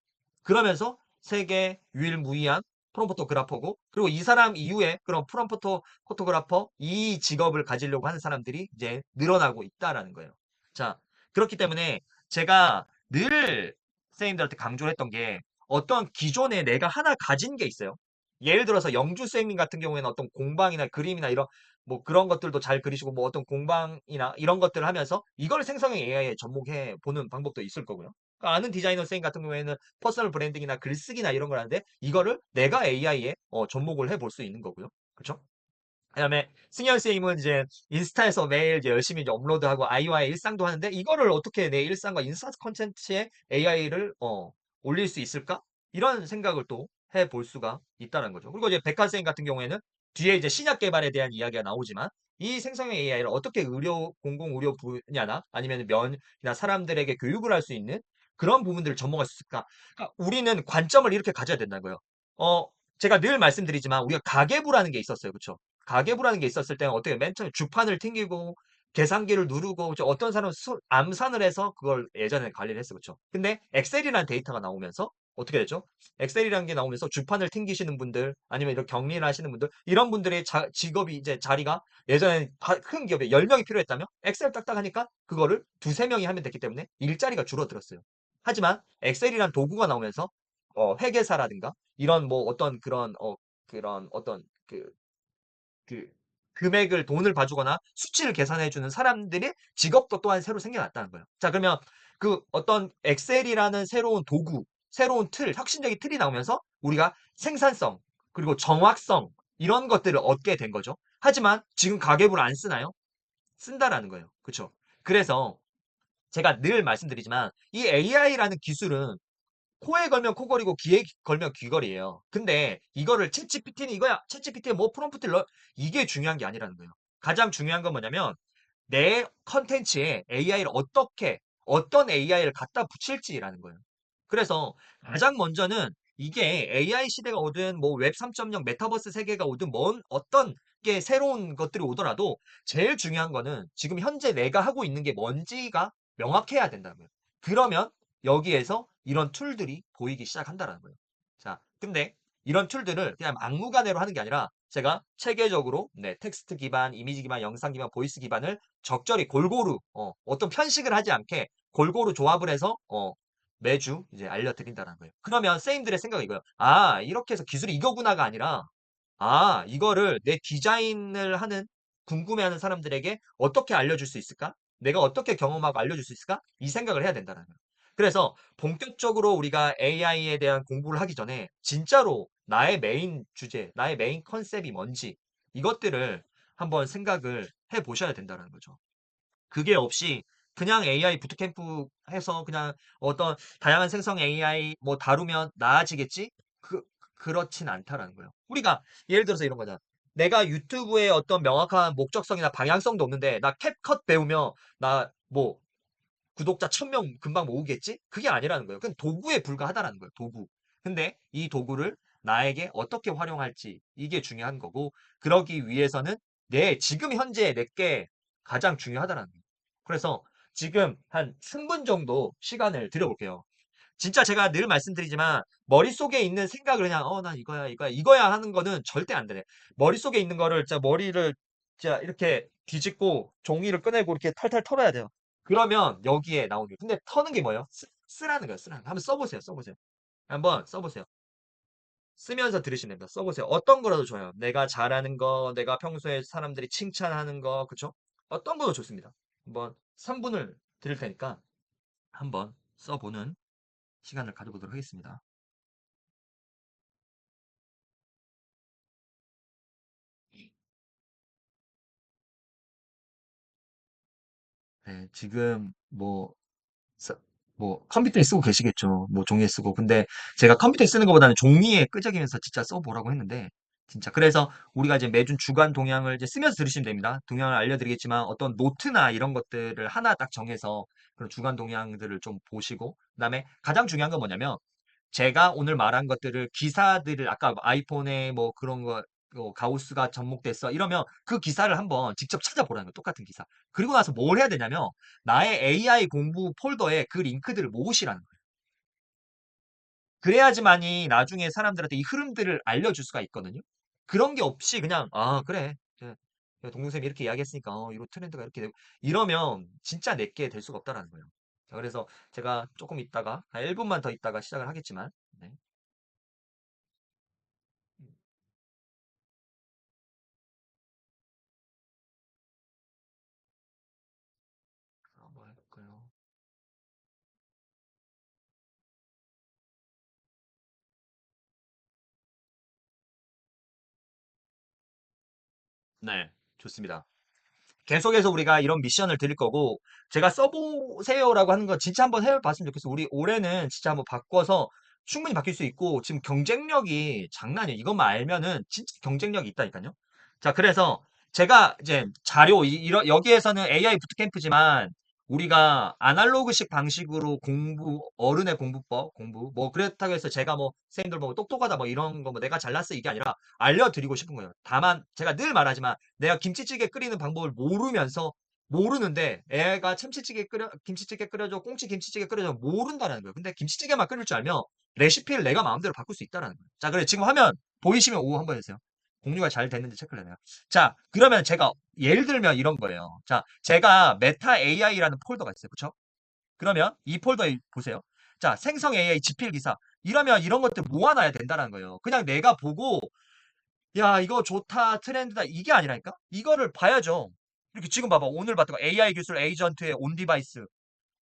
Speaker 2: 그러면서 세계 유일무이한 프롬포토그래퍼고 그리고 이 사람 이후에 그런 프롬포토그래퍼 이 직업을 가지려고 하는 사람들이 이제 늘어나고 있다라는 거예요. 자, 그렇기 때문에 제가 늘 선생님들한테 강조를 했던 게 어떤 기존에 내가 하나 가진 게 있어요. 예를 들어서 영주 선생님 같은 경우에는 어떤 공방이나 그림이나 이런 뭐 그런 것들도 잘 그리시고 뭐 어떤 공방이나 이런 것들을 하면서 이걸 생성형 AI에 접목해 보는 방법도 있을 거고요. 그러니까 아는 디자이너 선생님 같은 경우에는 퍼스널 브랜딩이나 글쓰기나 이런 걸 하는데 이거를 내가 AI에 접목을 해볼 수 있는 거고요. 그렇죠? 그다음에 승현 선생님은 이제 인스타에서 매일 이제 열심히 이제 업로드하고 아이와의 일상도 하는데 이거를 어떻게 내 일상과 인스타 콘텐츠에 AI를 올릴 수 있을까? 이런 생각을 또 해볼 수가 있다는 거죠. 그리고 이제 백화 선생님 같은 경우에는 뒤에 이제 신약 개발에 대한 이야기가 나오지만 이 생성형 AI를 어떻게 공공 의료 분야나 아니면 면이나 사람들에게 교육을 할 수 있는 그런 부분들을 접목할 수 있을까? 그러니까 우리는 관점을 이렇게 가져야 된다는 거예요. 제가 늘 말씀드리지만 우리가 가계부라는 게 있었어요. 그렇죠? 가계부라는 게 있었을 때는 어떻게 맨 처음에 주판을 튕기고 계산기를 누르고 어떤 사람은 암산을 해서 그걸 예전에 관리를 했어요. 그렇죠? 근데 엑셀이라는 데이터가 나오면서 어떻게 됐죠? 엑셀이라는 게 나오면서 주판을 튕기시는 분들 아니면 이런 격리를 하시는 분들 이런 분들의 직업이 이제 자리가 예전에 큰 기업에 10명이 필요했다면 엑셀 딱딱 하니까 그거를 두세 명이 하면 됐기 때문에 일자리가 줄어들었어요. 하지만 엑셀이란 도구가 나오면서 회계사라든가 이런 뭐 어떤 그런 어떤 그 금액을 돈을 봐주거나 수치를 계산해주는 사람들의 직업도 또한 새로 생겨났다는 거예요. 자, 그러면 그 어떤 엑셀이라는 새로운 도구, 새로운 틀, 혁신적인 틀이 나오면서 우리가 생산성, 그리고 정확성, 이런 것들을 얻게 된 거죠. 하지만 지금 가계부를 안 쓰나요? 쓴다라는 거예요. 그렇죠? 그래서 제가 늘 말씀드리지만 이 AI라는 기술은 코에 걸면 코걸이고 귀에 걸면 귀걸이에요. 근데 이거를 챗GPT는 이거야. 챗GPT에 뭐 프롬프트를 넣어. 이게 중요한 게 아니라는 거예요. 가장 중요한 건 뭐냐면 내 컨텐츠에 AI를 어떤 AI를 갖다 붙일지라는 거예요. 그래서 가장 먼저는 이게 AI 시대가 오든 뭐 웹 3.0 메타버스 세계가 오든 어떤 게 새로운 것들이 오더라도 제일 중요한 거는 지금 현재 내가 하고 있는 게 뭔지가 명확해야 된다는 거예요. 그러면 여기에서 이런 툴들이 보이기 시작한다는 거예요. 자, 근데 이런 툴들을 그냥 막무가내로 하는 게 아니라 제가 체계적으로 텍스트 기반, 이미지 기반, 영상 기반, 보이스 기반을 적절히 골고루 어떤 편식을 하지 않게 골고루 조합을 해서 매주 이제 알려드린다는 거예요. 그러면 쌤들의 생각이 이거예요. 아, 이렇게 해서 기술이 이거구나가 아니라 아, 이거를 내 디자인을 하는 궁금해하는 사람들에게 어떻게 알려줄 수 있을까? 내가 어떻게 경험하고 알려줄 수 있을까? 이 생각을 해야 된다는 거예요. 그래서 본격적으로 우리가 AI에 대한 공부를 하기 전에 진짜로 나의 메인 주제, 나의 메인 컨셉이 뭔지 이것들을 한번 생각을 해 보셔야 된다는 거죠. 그게 없이 그냥 AI 부트캠프 해서 그냥 어떤 다양한 생성 AI 뭐 다루면 나아지겠지? 그렇진 않다라는 거예요. 우리가 예를 들어서 이런 거잖아. 내가 유튜브에 어떤 명확한 목적성이나 방향성도 없는데 나 캡컷 배우며 나 뭐 구독자 1000명 금방 모으겠지? 그게 아니라는 거예요. 그건 도구에 불과하다라는 거예요. 도구. 근데 이 도구를 나에게 어떻게 활용할지 이게 중요한 거고 그러기 위해서는 지금 현재 내게 가장 중요하다는 거예요. 그래서 지금 한 3분 정도 시간을 드려볼게요. 진짜 제가 늘 말씀드리지만 머릿속에 있는 생각을 그냥 난 이거야 하는 거는 절대 안 되네. 머릿속에 있는 거를 진짜 머리를 진짜 이렇게 뒤집고 종이를 꺼내고 이렇게 탈탈 털어야 돼요. 그러면 여기에 나오는 게 근데 터는 게 뭐예요? 쓰라는 거예요. 쓰라는 거. 한번 써보세요. 써보세요. 한번 써보세요. 쓰면서 들으시면 됩니다. 써보세요. 어떤 거라도 좋아요. 내가 잘하는 거, 내가 평소에 사람들이 칭찬하는 거, 그쵸? 어떤 거도 좋습니다. 한번 3분을 드릴 테니까 한번 써보는 시간을 가져보도록 하겠습니다.
Speaker 1: 네, 지금 서- 컴퓨터에 쓰고 계시겠죠. 뭐 종이에 쓰고. 근데 제가 컴퓨터에 쓰는 것보다는 종이에 끄적이면서 진짜 써보라고 했는데, 진짜. 그래서 우리가 이제 매주 주간 동향을 이제 쓰면서 들으시면 됩니다. 동향을 알려드리겠지만 어떤 노트나 이런 것들을 하나 딱 정해서 그런 주간 동향들을 좀 보시고, 그다음에 가장 중요한 건 뭐냐면, 제가 오늘 말한 것들을 기사들을 아까 아이폰에 뭐 그런 거 가우스가 접목됐어 이러면 그 기사를 한번 직접 찾아보라는 거예요. 똑같은 기사. 그리고 나서 뭘 해야 되냐면 나의 AI 공부 폴더에 그 링크들을 모으시라는 거예요. 그래야지만이 나중에 사람들한테 이 흐름들을 알려줄 수가 있거든요. 그런 게 없이 그냥 아 그래 동동쌤이 이렇게 이야기했으니까 이런 트렌드가 이렇게 되고 이러면 진짜 내게 될 수가 없다라는 거예요. 자, 그래서 제가 조금 있다가 한 1분만 더 있다가 시작을 하겠지만 네. 한번 해볼까요? 네, 좋습니다. 계속해서 우리가 이런 미션을 드릴 거고, 제가 써보세요라고 하는 거 진짜 한번 해봤으면 좋겠어요. 우리 올해는 진짜 한번 바꿔서 충분히 바뀔 수 있고, 지금 경쟁력이 장난이에요. 이것만 알면은 진짜 경쟁력이 있다니까요. 자, 그래서 제가 이제 자료, 여기에서는 AI 부트캠프지만, 우리가 아날로그식 방식으로 어른의 공부법, 뭐, 그렇다고 해서 제가 뭐, 선생님들 보고 똑똑하다 뭐 이런 거 뭐 내가 잘났어 이게 아니라 알려드리고 싶은 거예요. 다만, 제가 늘 말하지만, 내가 김치찌개 끓이는 방법을 모르는데 애가 김치찌개 끓여줘 꽁치 김치찌개 끓여줘 모른다는 거예요. 근데 김치찌개만 끓일 줄 알면 레시피를 내가 마음대로 바꿀 수 있다는 거예요. 자, 그래 지금 화면 보이시면 오 한번 해주세요. 공유가 잘 됐는지 체크를 해요. 자, 그러면 제가 예를 들면 이런 거예요. 자, 제가 메타 AI라는 폴더가 있어요. 그쵸? 그러면 이 폴더에 보세요. 자, 생성 AI 지필 기사. 이러면 이런 것들 모아놔야 된다는 거예요. 그냥 내가 보고 야, 이거 좋다, 트렌드다, 이게 아니라니까? 이거를 봐야죠. 이렇게 지금 봐봐. 오늘 봤던 거 AI 기술 에이전트의 온 디바이스.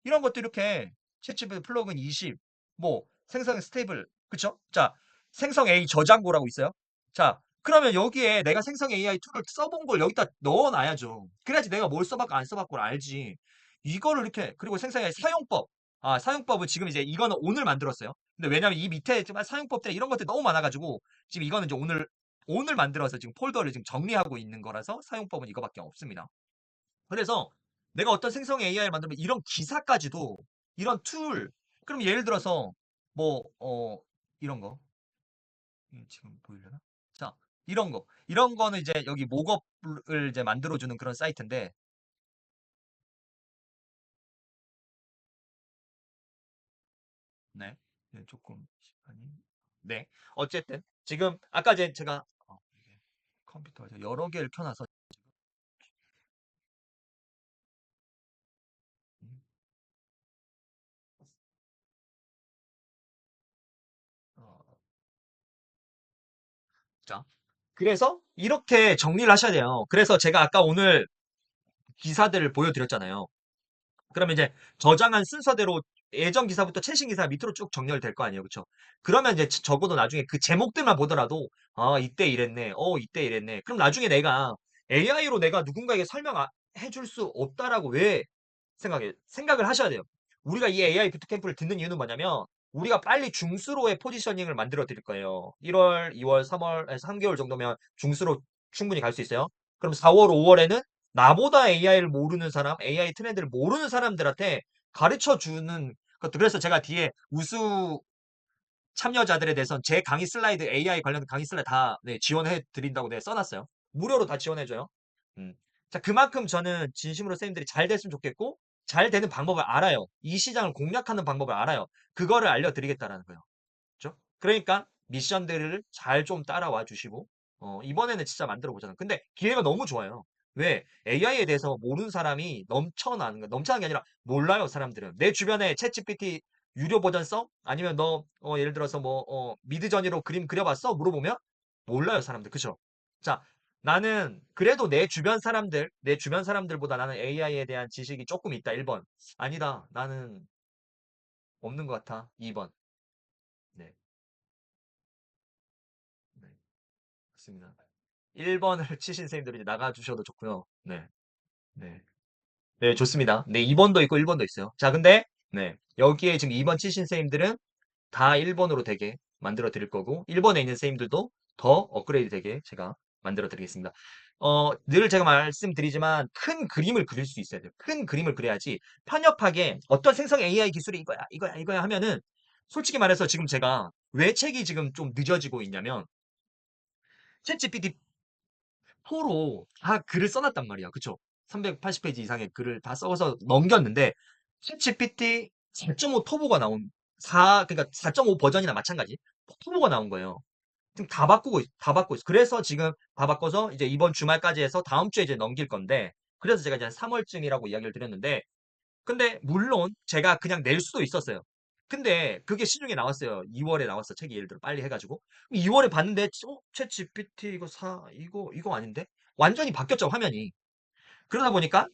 Speaker 1: 이런 것도 이렇게 챗GPT 플러그인 20, 뭐, 생성 스테이블. 그쵸? 자, 생성 AI 저장고라고 있어요. 자, 그러면 여기에 내가 생성 AI 툴을 써본 걸 여기다 넣어놔야죠. 그래야지 내가 뭘 써봤고 안 써봤고를 알지. 이거를 이렇게, 그리고 생성 AI 사용법. 아, 사용법은 지금 이제 이거는 오늘 만들었어요. 근데 왜냐면 이 밑에 지금 사용법들 이런 것들이 너무 많아가지고 지금 이거는 이제 오늘 만들어서 지금 폴더를 지금 정리하고 있는 거라서 사용법은 이거밖에 없습니다. 그래서 내가 어떤 생성 AI를 만들면 이런 기사까지도 이런 툴, 그럼 예를 들어서 뭐, 이런 거. 지금 보이려나? 자, 이런 거. 이런 거는 이제 여기 목업을 이제 만들어주는 그런 사이트인데, 네. 네, 조금 시간이. 네. 어쨌든, 지금, 아까 제가, 이게 컴퓨터에서 여러 개를 켜놔서, 음, 어, 자. 그래서 이렇게 정리를 하셔야 돼요. 그래서 제가 아까 오늘 기사들을 보여드렸잖아요. 그러면 이제 저장한 순서대로 예전 기사부터 최신 기사 밑으로 쭉 정렬될 거 아니에요. 그쵸? 그러면 이제 적어도 나중에 그 제목들만 보더라도, 아, 이때 이랬네. 이때 이랬네. 그럼 나중에 내가 AI로 내가 누군가에게 해줄 수 없다라고 왜 생각을 하셔야 돼요. 우리가 이 AI 부트캠프를 듣는 이유는 뭐냐면, 우리가 빨리 중수로의 포지셔닝을 만들어 드릴 거예요. 1월, 2월, 3월에서 3개월 정도면 중수로 충분히 갈 수 있어요. 그럼 4월, 5월에는 나보다 AI를 모르는 사람, AI 트렌드를 모르는 사람들한테 가르쳐 주는 것도. 그래서 제가 뒤에 우수 참여자들에 대해서 제 강의 슬라이드, AI 관련 강의 슬라이드 다 네, 지원해 드린다고 네, 써놨어요. 무료로 다 지원해줘요. 음. 자, 그만큼 저는 진심으로 쌤들이 잘 됐으면 좋겠고, 잘 되는 방법을 알아요. 이 시장을 공략하는 방법을 알아요. 그거를 알려드리겠다라는 거예요. 그죠? 그러니까 미션들을 잘 좀 따라와 주시고 이번에는 진짜 만들어 보자는. 근데 기회가 너무 좋아요. 왜? AI에 대해서 모르는 사람이 넘쳐나는 거. 넘쳐나는 게 아니라 몰라요, 사람들은. 내 주변에 챗GPT 유료 버전 써? 아니면 너 예를 들어서 뭐 미드저니로 그림 그려봤어? 물어보면 몰라요, 사람들. 그죠? 자, 나는 그래도 내 주변 사람들보다 나는 AI에 대한 지식이 조금 있다. 1번. 아니다. 나는 없는 것 같아. 2번. 네. 네. 맞습니다. 1번을 치신 선생님들이 나가주셔도 좋고요. 네. 네.
Speaker 2: 네, 좋습니다. 네, 2번도 있고 1번도 있어요. 자, 근데, 네, 여기에 지금 2번 치신 선생님들은 다 1번으로 되게 만들어 드릴 거고, 1번에 있는 선생님들도 더 업그레이드 되게 제가 만들어 드리겠습니다. 늘 제가 말씀드리지만 큰 그림을 그릴 수 있어야 돼요. 큰 그림을 그려야지 편협하게 어떤 생성 AI 기술이 이거야, 이거야, 이거야 하면은 솔직히 말해서 지금 제가 왜 책이 지금 좀 늦어지고 있냐면 챗GPT 4로 다 글을 써놨단 말이야. 그쵸? 380페이지 이상의 글을 다 써서 넘겼는데 챗GPT 4.5 터보가 나온 그러니까 4.5 버전이나 마찬가지 터보가 나온 거예요. 지금 다 바꾸고 있어. 그래서 지금 다 바꿔서 이제 이번 주말까지 해서 다음 주에 이제 넘길 건데 그래서 제가 이제 3월쯤이라고 이야기를 드렸는데 근데 물론 제가 그냥 낼 수도 있었어요. 근데 그게 시중에 나왔어요. 2월에 나왔어. 책이 예를 들어 빨리 해가지고 2월에 봤는데 챗 GPT 이거 아닌데 완전히 바뀌었죠 화면이. 그러다 보니까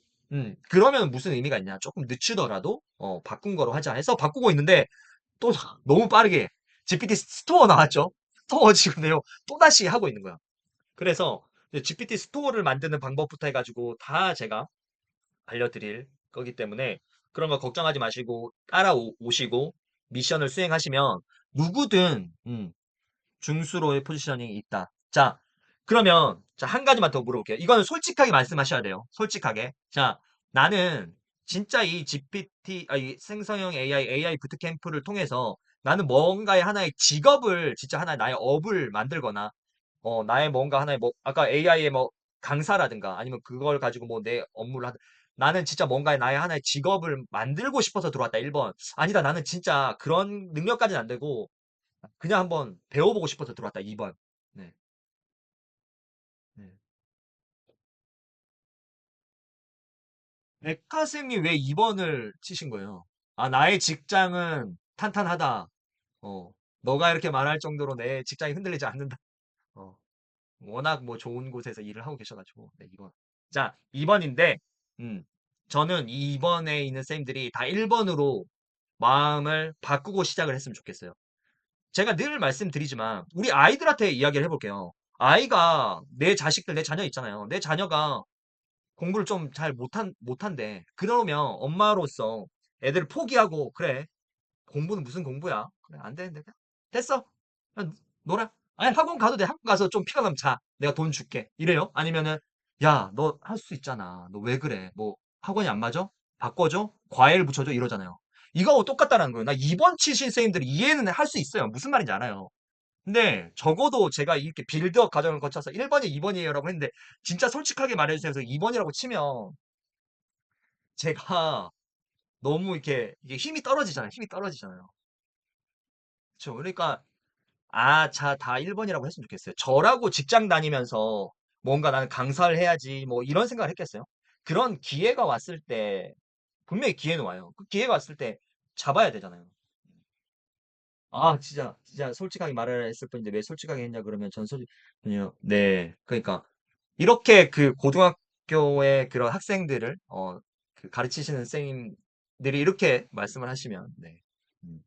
Speaker 2: 그러면 무슨 의미가 있냐? 조금 늦추더라도 바꾼 거로 하자 해서 바꾸고 있는데 또 너무 빠르게 GPT 스토어 나왔죠. 스토어 지금 내용 또 다시 하고 있는 거야. 그래서 이제 GPT 스토어를 만드는 방법부터 해가지고 다 제가 알려드릴 거기 때문에 그런 거 걱정하지 마시고 따라오시고 미션을 수행하시면 누구든 중수로의 포지셔닝이 있다. 자, 그러면 자, 한 가지만 더 물어볼게요. 이거는 솔직하게 말씀하셔야 돼요. 솔직하게. 자, 나는 진짜 이 GPT, 이 생성형 AI 부트캠프를 통해서 나는 뭔가의 하나의 직업을 진짜 하나의 나의 업을 만들거나 나의 뭔가 하나의 뭐 아까 AI의 뭐 강사라든가 아니면 그걸 가지고 뭐 내 업무를 하든 나는 진짜 뭔가의 나의 하나의 직업을 만들고 싶어서 들어왔다. 1번. 아니다. 나는 진짜 그런 능력까지는 안 되고 그냥 한번 배워보고 싶어서 들어왔다. 2번. 네. 네. 백화쌤이 왜 2번을 치신 거예요? 아, 나의 직장은 탄탄하다. 어, 너가 이렇게 말할 정도로 내 직장이 흔들리지 않는다. 어, 워낙 뭐 좋은 곳에서 일을 하고 계셔가지고. 네, 2번. 자, 2번인데, 저는 2번에 있는 쌤들이 다 1번으로 마음을 바꾸고 시작을 했으면 좋겠어요. 제가 늘 말씀드리지만, 우리 아이들한테 이야기를 해볼게요. 아이가, 내 자식들, 내 자녀 있잖아요. 내 자녀가 공부를 좀 잘 못한대. 그러면 엄마로서 애들을 포기하고, 그래. 공부는 무슨 공부야? 그래, 안 되는데. 그냥 됐어. 그냥 놀아. 아니, 학원 가도 돼. 학원 가서 좀 피가 나면 자. 내가 돈 줄게. 이래요? 아니면은, 야, 너 할 수 있잖아. 너 왜 그래? 뭐, 학원이 안 맞아? 바꿔줘? 과외를 붙여줘? 이러잖아요. 이거하고 똑같다는 거예요. 나 2번 치신 선생님들이 이해는 할 수 있어요. 무슨 말인지 알아요. 근데 적어도 제가 이렇게 빌드업 과정을 거쳐서 1번이 2번이에요라고 했는데 진짜 솔직하게 말해주세요. 그래서 2번이라고 치면 제가 너무 이렇게 이게 힘이 떨어지잖아요. 힘이 떨어지잖아요. 그렇죠. 그러니까 자, 다 1번이라고 했으면 좋겠어요. 저라고 직장 다니면서 뭔가 나는 강사를 해야지 뭐 이런 생각을 했겠어요. 그런 기회가 왔을 때 분명히 기회는 와요. 그 기회가 왔을 때 잡아야 되잖아요. 진짜 솔직하게 말을 했을 뿐인데 왜 솔직하게 했냐 그러면 아니요. 네. 그러니까 이렇게 그 고등학교의 그런 학생들을 그 가르치시는 선생님들이 이렇게 말씀을 하시면 네. 음.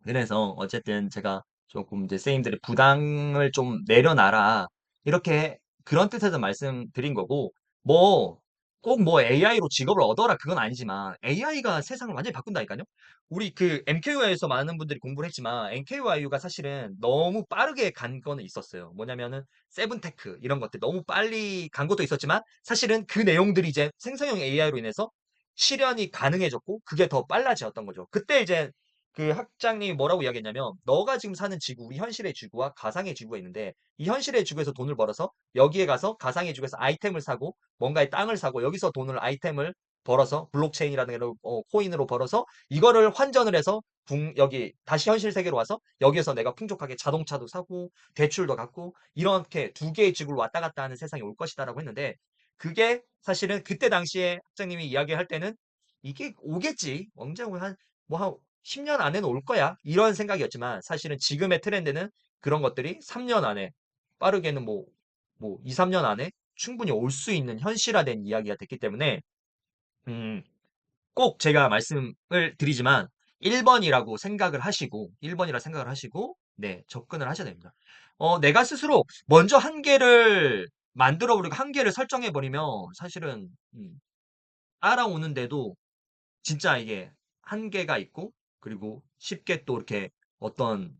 Speaker 2: 그래서 어쨌든 제가 조금 이제 선생님들의 부담을 좀 내려놔라. 이렇게 그런 뜻에서 말씀드린 거고, 뭐, 꼭 뭐 AI로 직업을 얻어라. 그건 아니지만, AI가 세상을 완전히 바꾼다니까요? 우리 그 MKUI에서 많은 분들이 공부를 했지만, NKUI가 사실은 너무 빠르게 간 거는 있었어요. 뭐냐면은, 세븐테크, 이런 것들 너무 빨리 간 것도 있었지만, 사실은 그 내용들이 이제 생성형 AI로 인해서 실현이 가능해졌고, 그게 더 빨라졌던 거죠. 그때 이제 그 학장님이 뭐라고 이야기했냐면 너가 지금 사는 지구, 우리 현실의 지구와 가상의 지구가 있는데 이 현실의 지구에서 돈을 벌어서 여기에 가서 가상의 지구에서 아이템을 사고 뭔가의 땅을 사고 여기서 돈을 아이템을 벌어서 블록체인이라든가 코인으로 벌어서 이거를 환전을 해서 여기 다시 현실 세계로 와서 여기에서 내가 풍족하게 자동차도 사고 대출도 갚고 이렇게 두 개의 지구를 왔다 갔다 하는 세상이 올 것이다라고 했는데 그게 사실은 그때 당시에 학장님이 이야기할 때는 이게 오겠지. 언제 한 뭐 한 10년 안에는 올 거야. 이런 생각이었지만 사실은 지금의 트렌드는 그런 것들이 3년 안에 빠르게는 뭐 2, 3년 안에 충분히 올 수 있는 현실화된 이야기가 됐기 때문에 음, 꼭 제가 말씀을 드리지만 1번이라고 생각을 하시고 1번이라 생각을 하시고 네, 접근을 하셔야 됩니다. 내가 스스로 먼저 한계를 만들어 버리고 한계를 설정해 버리면 사실은 따라오는데도 진짜 이게 한계가 있고, 그리고 쉽게 또 이렇게 어떤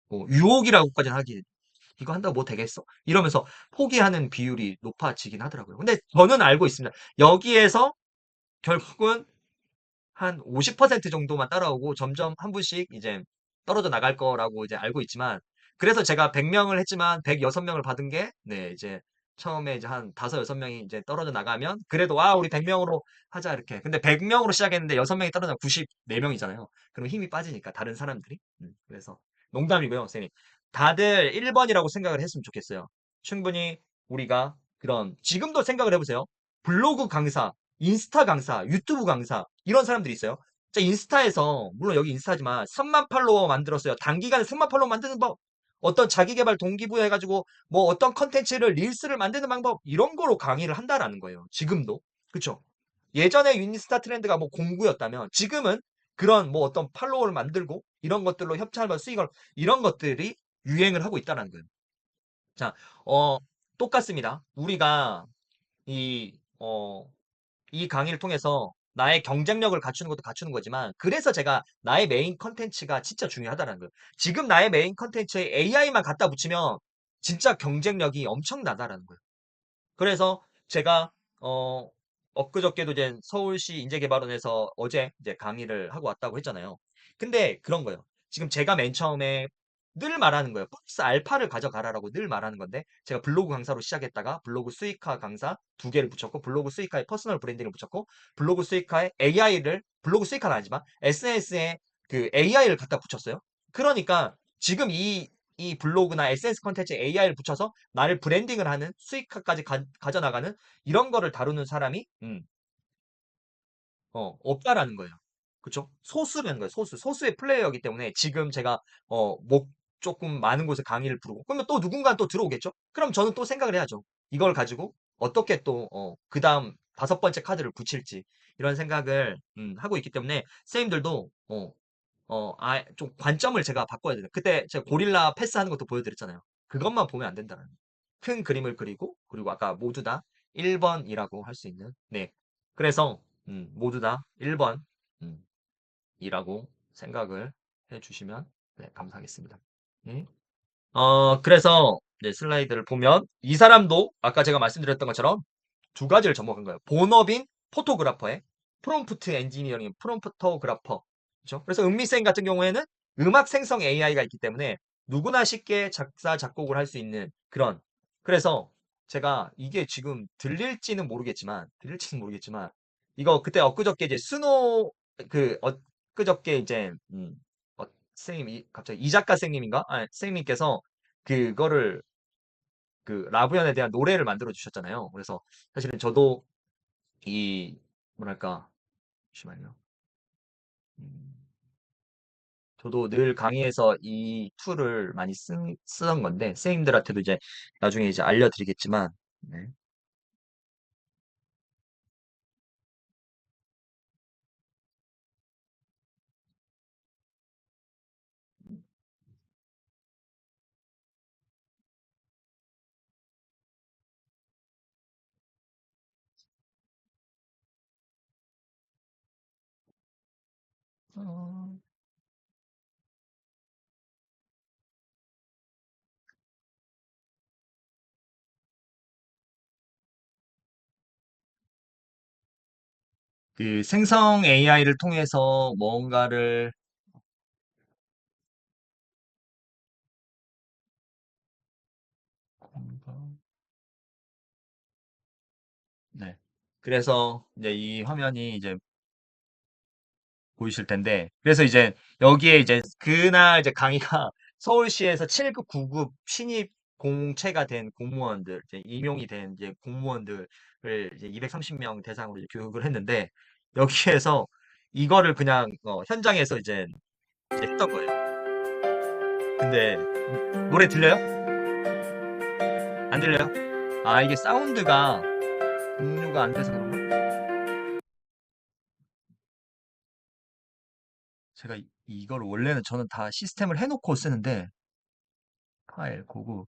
Speaker 2: 뭐 유혹이라고까지는 하기, 이거 한다고 뭐 되겠어? 이러면서 포기하는 비율이 높아지긴 하더라고요. 근데 저는 알고 있습니다. 여기에서 결국은 한 50% 정도만 따라오고 점점 한 분씩 이제 떨어져 나갈 거라고 이제 알고 있지만, 그래서 제가 100명을 했지만 106명을 받은 게, 네, 이제 처음에 이제 한 5, 6명이 이제 떨어져 나가면 그래도 우리 100명으로 하자 이렇게. 근데 100명으로 시작했는데 6명이 떨어져 94명이잖아요. 그럼 힘이 빠지니까 다른 사람들이. 그래서 농담이고요, 선생님. 다들 1번이라고 생각을 했으면 좋겠어요. 충분히 우리가 그런 지금도 생각을 해보세요. 블로그 강사, 인스타 강사, 유튜브 강사 이런 사람들이 있어요. 자, 인스타에서 물론 여기 인스타지만 3만 팔로워 만들었어요. 단기간에 3만 팔로워 만드는 법. 어떤 자기계발 동기부여 해가지고 뭐 어떤 컨텐츠를 릴스를 만드는 방법 이런 거로 강의를 한다라는 거예요. 지금도. 그쵸? 예전에 인스타 트렌드가 뭐 공구였다면 지금은 그런 뭐 어떤 팔로워를 만들고 이런 것들로 협찬을 수익을 이런 것들이 유행을 하고 있다는 거예요. 자, 똑같습니다. 우리가 이, 이 강의를 통해서 나의 경쟁력을 갖추는 것도 갖추는 거지만 그래서 제가 나의 메인 컨텐츠가 진짜 중요하다는 거예요. 지금 나의 메인 컨텐츠에 AI만 갖다 붙이면 진짜 경쟁력이 엄청나다라는 거예요. 그래서 제가 엊그저께도 이제 서울시 인재개발원에서 어제 이제 강의를 하고 왔다고 했잖아요. 근데 그런 거예요. 지금 제가 맨 처음에 늘 말하는 거예요. 플러스 알파를 가져가라라고 늘 말하는 건데 제가 블로그 강사로 시작했다가 블로그 수익화 강사 2개를 붙였고 블로그 수익화에 퍼스널 브랜딩을 붙였고 블로그 수익화에 AI를 블로그 수익화는 아니지만 SNS에 그 AI를 갖다 붙였어요. 그러니까 지금 이 블로그나 SNS 컨텐츠에 AI를 붙여서 나를 브랜딩을 하는 수익화까지 가져나가는 이런 거를 다루는 사람이 없다라는 거예요. 그쵸? 소수라는 거예요. 소수. 소수의 플레이어이기 때문에 지금 제가 조금 많은 곳에 강의를 부르고 그러면 또 누군가 또 들어오겠죠? 그럼 저는 또 생각을 해야죠. 이걸 가지고 어떻게 또 그다음 5번째 카드를 붙일지 이런 생각을 하고 있기 때문에 선생님들도 좀 관점을 제가 바꿔야 돼요. 그때 제가 고릴라 패스하는 것도 보여드렸잖아요. 그것만 보면 안 된다는. 큰 그림을 그리고, 그리고 아까 모두 다 1번이라고 할 수 있는, 네. 그래서, 모두 다 1번, 이라고 생각을 해 주시면, 네, 감사하겠습니다. 네. 그래서, 네, 슬라이드를 보면, 이 사람도 아까 제가 말씀드렸던 것처럼 두 가지를 접목한 거예요. 본업인 포토그래퍼에 프롬프트 엔지니어링, 프롬프터그래퍼. 그렇죠? 그래서 은미쌤 같은 경우에는 음악 생성 AI가 있기 때문에 누구나 쉽게 작사, 작곡을 할 수 있는 그런. 그래서 제가 이게 지금 들릴지는 모르겠지만, 이거 그때 엊그저께 이제 엊그저께 이제, 선생님이, 갑자기 이 작가 선생님인가? 선생님께서 그거를 라브연에 대한 노래를 만들어 주셨잖아요. 그래서 사실은 저도 이 뭐랄까 잠시만요. 음, 저도 늘 강의에서 이 툴을 많이 쓰던 건데 선생님들한테도 이제 나중에 이제 알려드리겠지만 네. 어, 그 생성 AI를 통해서 뭔가를 네. 그래서 이제 이 화면이 이제 보이실 텐데 그래서 이제 여기에 이제 그날 이제 강의가 서울시에서 7급, 9급 신입 공채가 된 공무원들, 이제 임용이 된 이제 공무원들을 이제 230명 대상으로 이제 교육을 했는데 여기에서 이거를 그냥 현장에서 이제 했던 거예요. 근데 노래 들려요? 안 들려요? 이게 사운드가 공유가 안 돼서 그런가? 제가 이걸 원래는 저는 다 시스템을 해놓고 쓰는데 파일, 고급,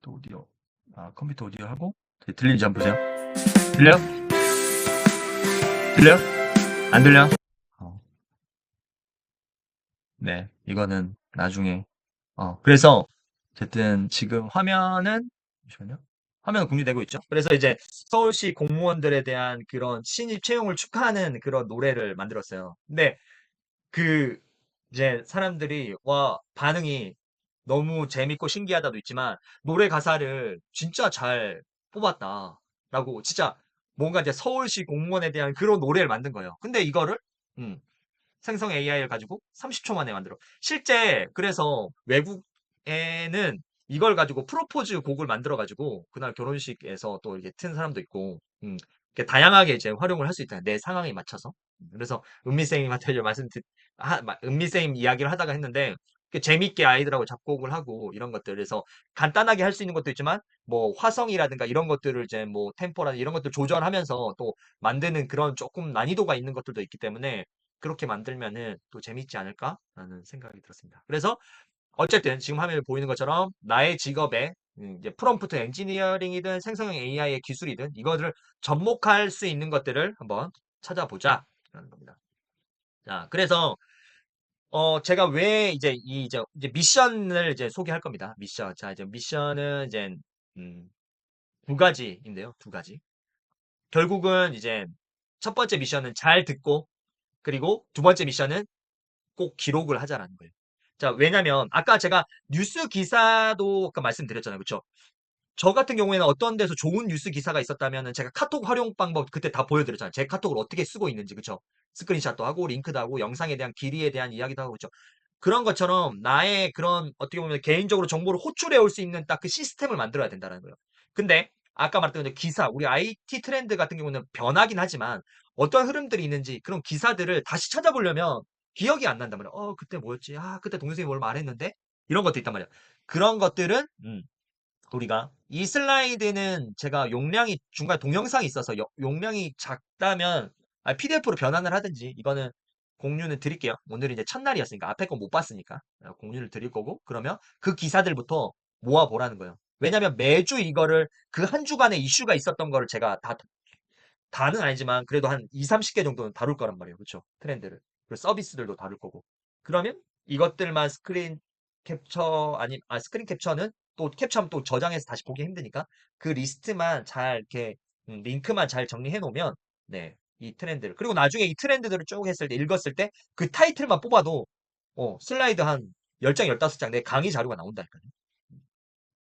Speaker 2: 또 오디오, 컴퓨터 오디오 하고 들리는지 한번 보세요. 들려요?
Speaker 1: 들려? 안 들려? 어, 네, 이거는 나중에. 그래서 어쨌든 지금 화면은 잠시만요. 화면은 공유되고 있죠. 그래서 이제 서울시 공무원들에 대한 그런 신입 채용을 축하하는 그런 노래를 만들었어요. 근데 그 이제 사람들이 와 반응이 너무 재밌고 신기하다도 있지만 노래 가사를 진짜 잘 뽑았다라고 진짜 뭔가 이제 서울시 공무원에 대한 그런 노래를 만든 거예요. 근데 이거를 음, 생성 AI를 가지고 30초 만에 만들어. 실제 그래서 외국에는 이걸 가지고 프로포즈 곡을 만들어 가지고 그날 결혼식에서 또 이렇게 튼 사람도 있고, 이렇게 다양하게 이제 활용을 할 수 있다. 내 상황에 맞춰서. 그래서 은미쌤한테 이제 은미쌤 이야기를 하다가 했는데 재밌게 아이들하고 작곡을 하고 이런 것들. 그래서 간단하게 할 수 있는 것도 있지만 뭐 화성이라든가 이런 것들을 이제 뭐 템포라든가 이런 것들 조절하면서 또 만드는 그런 조금 난이도가 있는 것들도 있기 때문에 그렇게 만들면은 또 재밌지 않을까라는 생각이 들었습니다. 그래서 어쨌든 지금 화면에 보이는 것처럼 나의 직업에 이제 프롬프트 엔지니어링이든 생성형 AI의 기술이든 이거를 접목할 수 있는 것들을 한번 찾아보자라는 겁니다. 자, 그래서 제가 왜 이제 미션을 이제 소개할 겁니다. 미션. 자, 이제 미션은 이제 음, 두 가지인데요. 두 가지. 결국은 이제 첫 번째 미션은 잘 듣고 그리고 두 번째 미션은 꼭 기록을 하자라는 거예요. 자, 왜냐면 아까 제가 뉴스 기사도 아까 말씀드렸잖아요. 그쵸? 저 같은 경우에는 어떤 데서 좋은 뉴스 기사가 있었다면은 제가 카톡 활용 방법 그때 다 보여드렸잖아요. 제 카톡을 어떻게 쓰고 있는지. 그쵸? 스크린샷도 하고 링크도 하고 영상에 대한 길이에 대한 이야기도 하고 그쵸? 그런 것처럼 나의 그런 어떻게 보면 개인적으로 정보를 호출해 올 수 있는 딱 그 시스템을 만들어야 된다는 거예요. 근데 아까 말했던 기사, 우리 IT 트렌드 같은 경우는 변하긴 하지만 어떤 흐름들이 있는지 그런 기사들을 다시 찾아보려면 기억이 안 난단 말이야. 그때 뭐였지? 그때 동생이 뭘 말했는데? 이런 것도 있단 말이야. 그런 것들은 우리가 이 슬라이드는 제가 용량이 중간에 동영상이 있어서 용량이 작다면 PDF로 변환을 하든지 이거는 공유는 드릴게요. 오늘 이제 첫날이었으니까 앞에 거 못 봤으니까 공유를 드릴 거고 그러면 그 기사들부터 모아보라는 거예요. 왜냐면 매주 이거를 그 한 주간에 이슈가 있었던 거를 제가 다는 아니지만 그래도 한 2, 30개 정도는 다룰 거란 말이에요. 그렇죠? 트렌드를. 그리고 서비스들도 다룰 거고. 그러면 이것들만 스크린 캡처는 또 캡처하면 또 저장해서 다시 보기 힘드니까 그 리스트만 잘 이렇게 링크만 잘 정리해 놓으면 네, 이 트렌드를 그리고 나중에 이 트렌드들을 쭉 했을 때 읽었을 때 그 타이틀만 뽑아도 슬라이드 한 10장, 15장 내 강의 자료가 나온다니까요.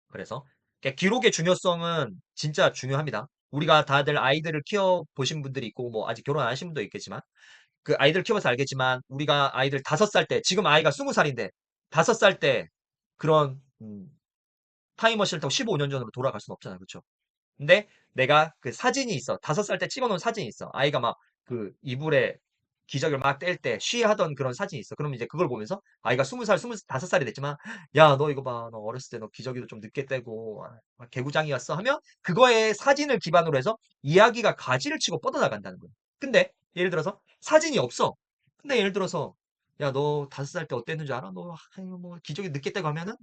Speaker 1: 그래서 기록의 중요성은 진짜 중요합니다. 우리가 다들 아이들을 키워보신 분들이 있고, 뭐, 아직 결혼 안 하신 분도 있겠지만, 그 아이들 키워서 알겠지만, 우리가 아이들 5살 때, 지금 아이가 20살인데, 5살 때 그런, 타임머신을 타고 15년 전으로 돌아갈 수는 없잖아요. 그쵸? 근데 내가 그 사진이 있어. 5살 때 찍어놓은 사진이 있어. 아이가 막 그 이불에 기저귀를 막 뗄 때 쉬하던 그런 사진이 있어. 그러면 이제 그걸 보면서 아이가 20살, 25살이 됐지만 야, 너 이거 봐. 너 어렸을 때 너 기저귀도 좀 늦게 떼고 막 개구장이었어 하면 그거에 사진을 기반으로 해서 이야기가 가지를 치고 뻗어나간다는 거예요. 근데 예를 들어서 사진이 없어. 근데 예를 들어서 야, 너 5살 때 어땠는지 알아? 너 뭐 기저귀 늦게 떼고 하면은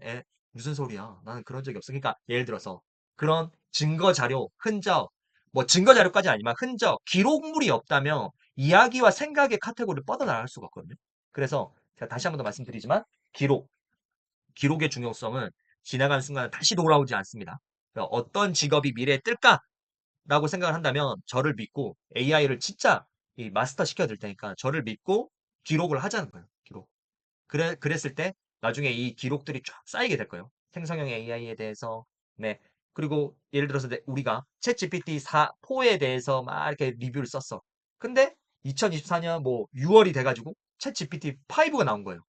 Speaker 1: 무슨 소리야? 나는 그런 적이 없어. 그러니까 예를 들어서 그런 증거 자료, 흔적, 뭐 증거 자료까지 아니지만 흔적, 기록물이 없다면 이야기와 생각의 카테고리를 뻗어나갈 수가 없거든요. 그래서 제가 다시 한 번 더 말씀드리지만 기록, 기록의 중요성은 지나가는 순간 다시 돌아오지 않습니다. 그러니까 어떤 직업이 미래에 뜰까라고 생각을 한다면 저를 믿고 AI를 진짜 마스터 시켜줄 테니까 저를 믿고 기록을 하자는 거예요. 기록. 그랬을 때 나중에 이 기록들이 쫙 쌓이게 될 거예요. 생성형 AI에 대해서. 네. 그리고 예를 들어서 우리가 챗GPT 4에 대해서 막 이렇게 리뷰를 썼어. 근데 2024년 뭐 6월이 돼가지고 챗GPT 5가 나온 거예요.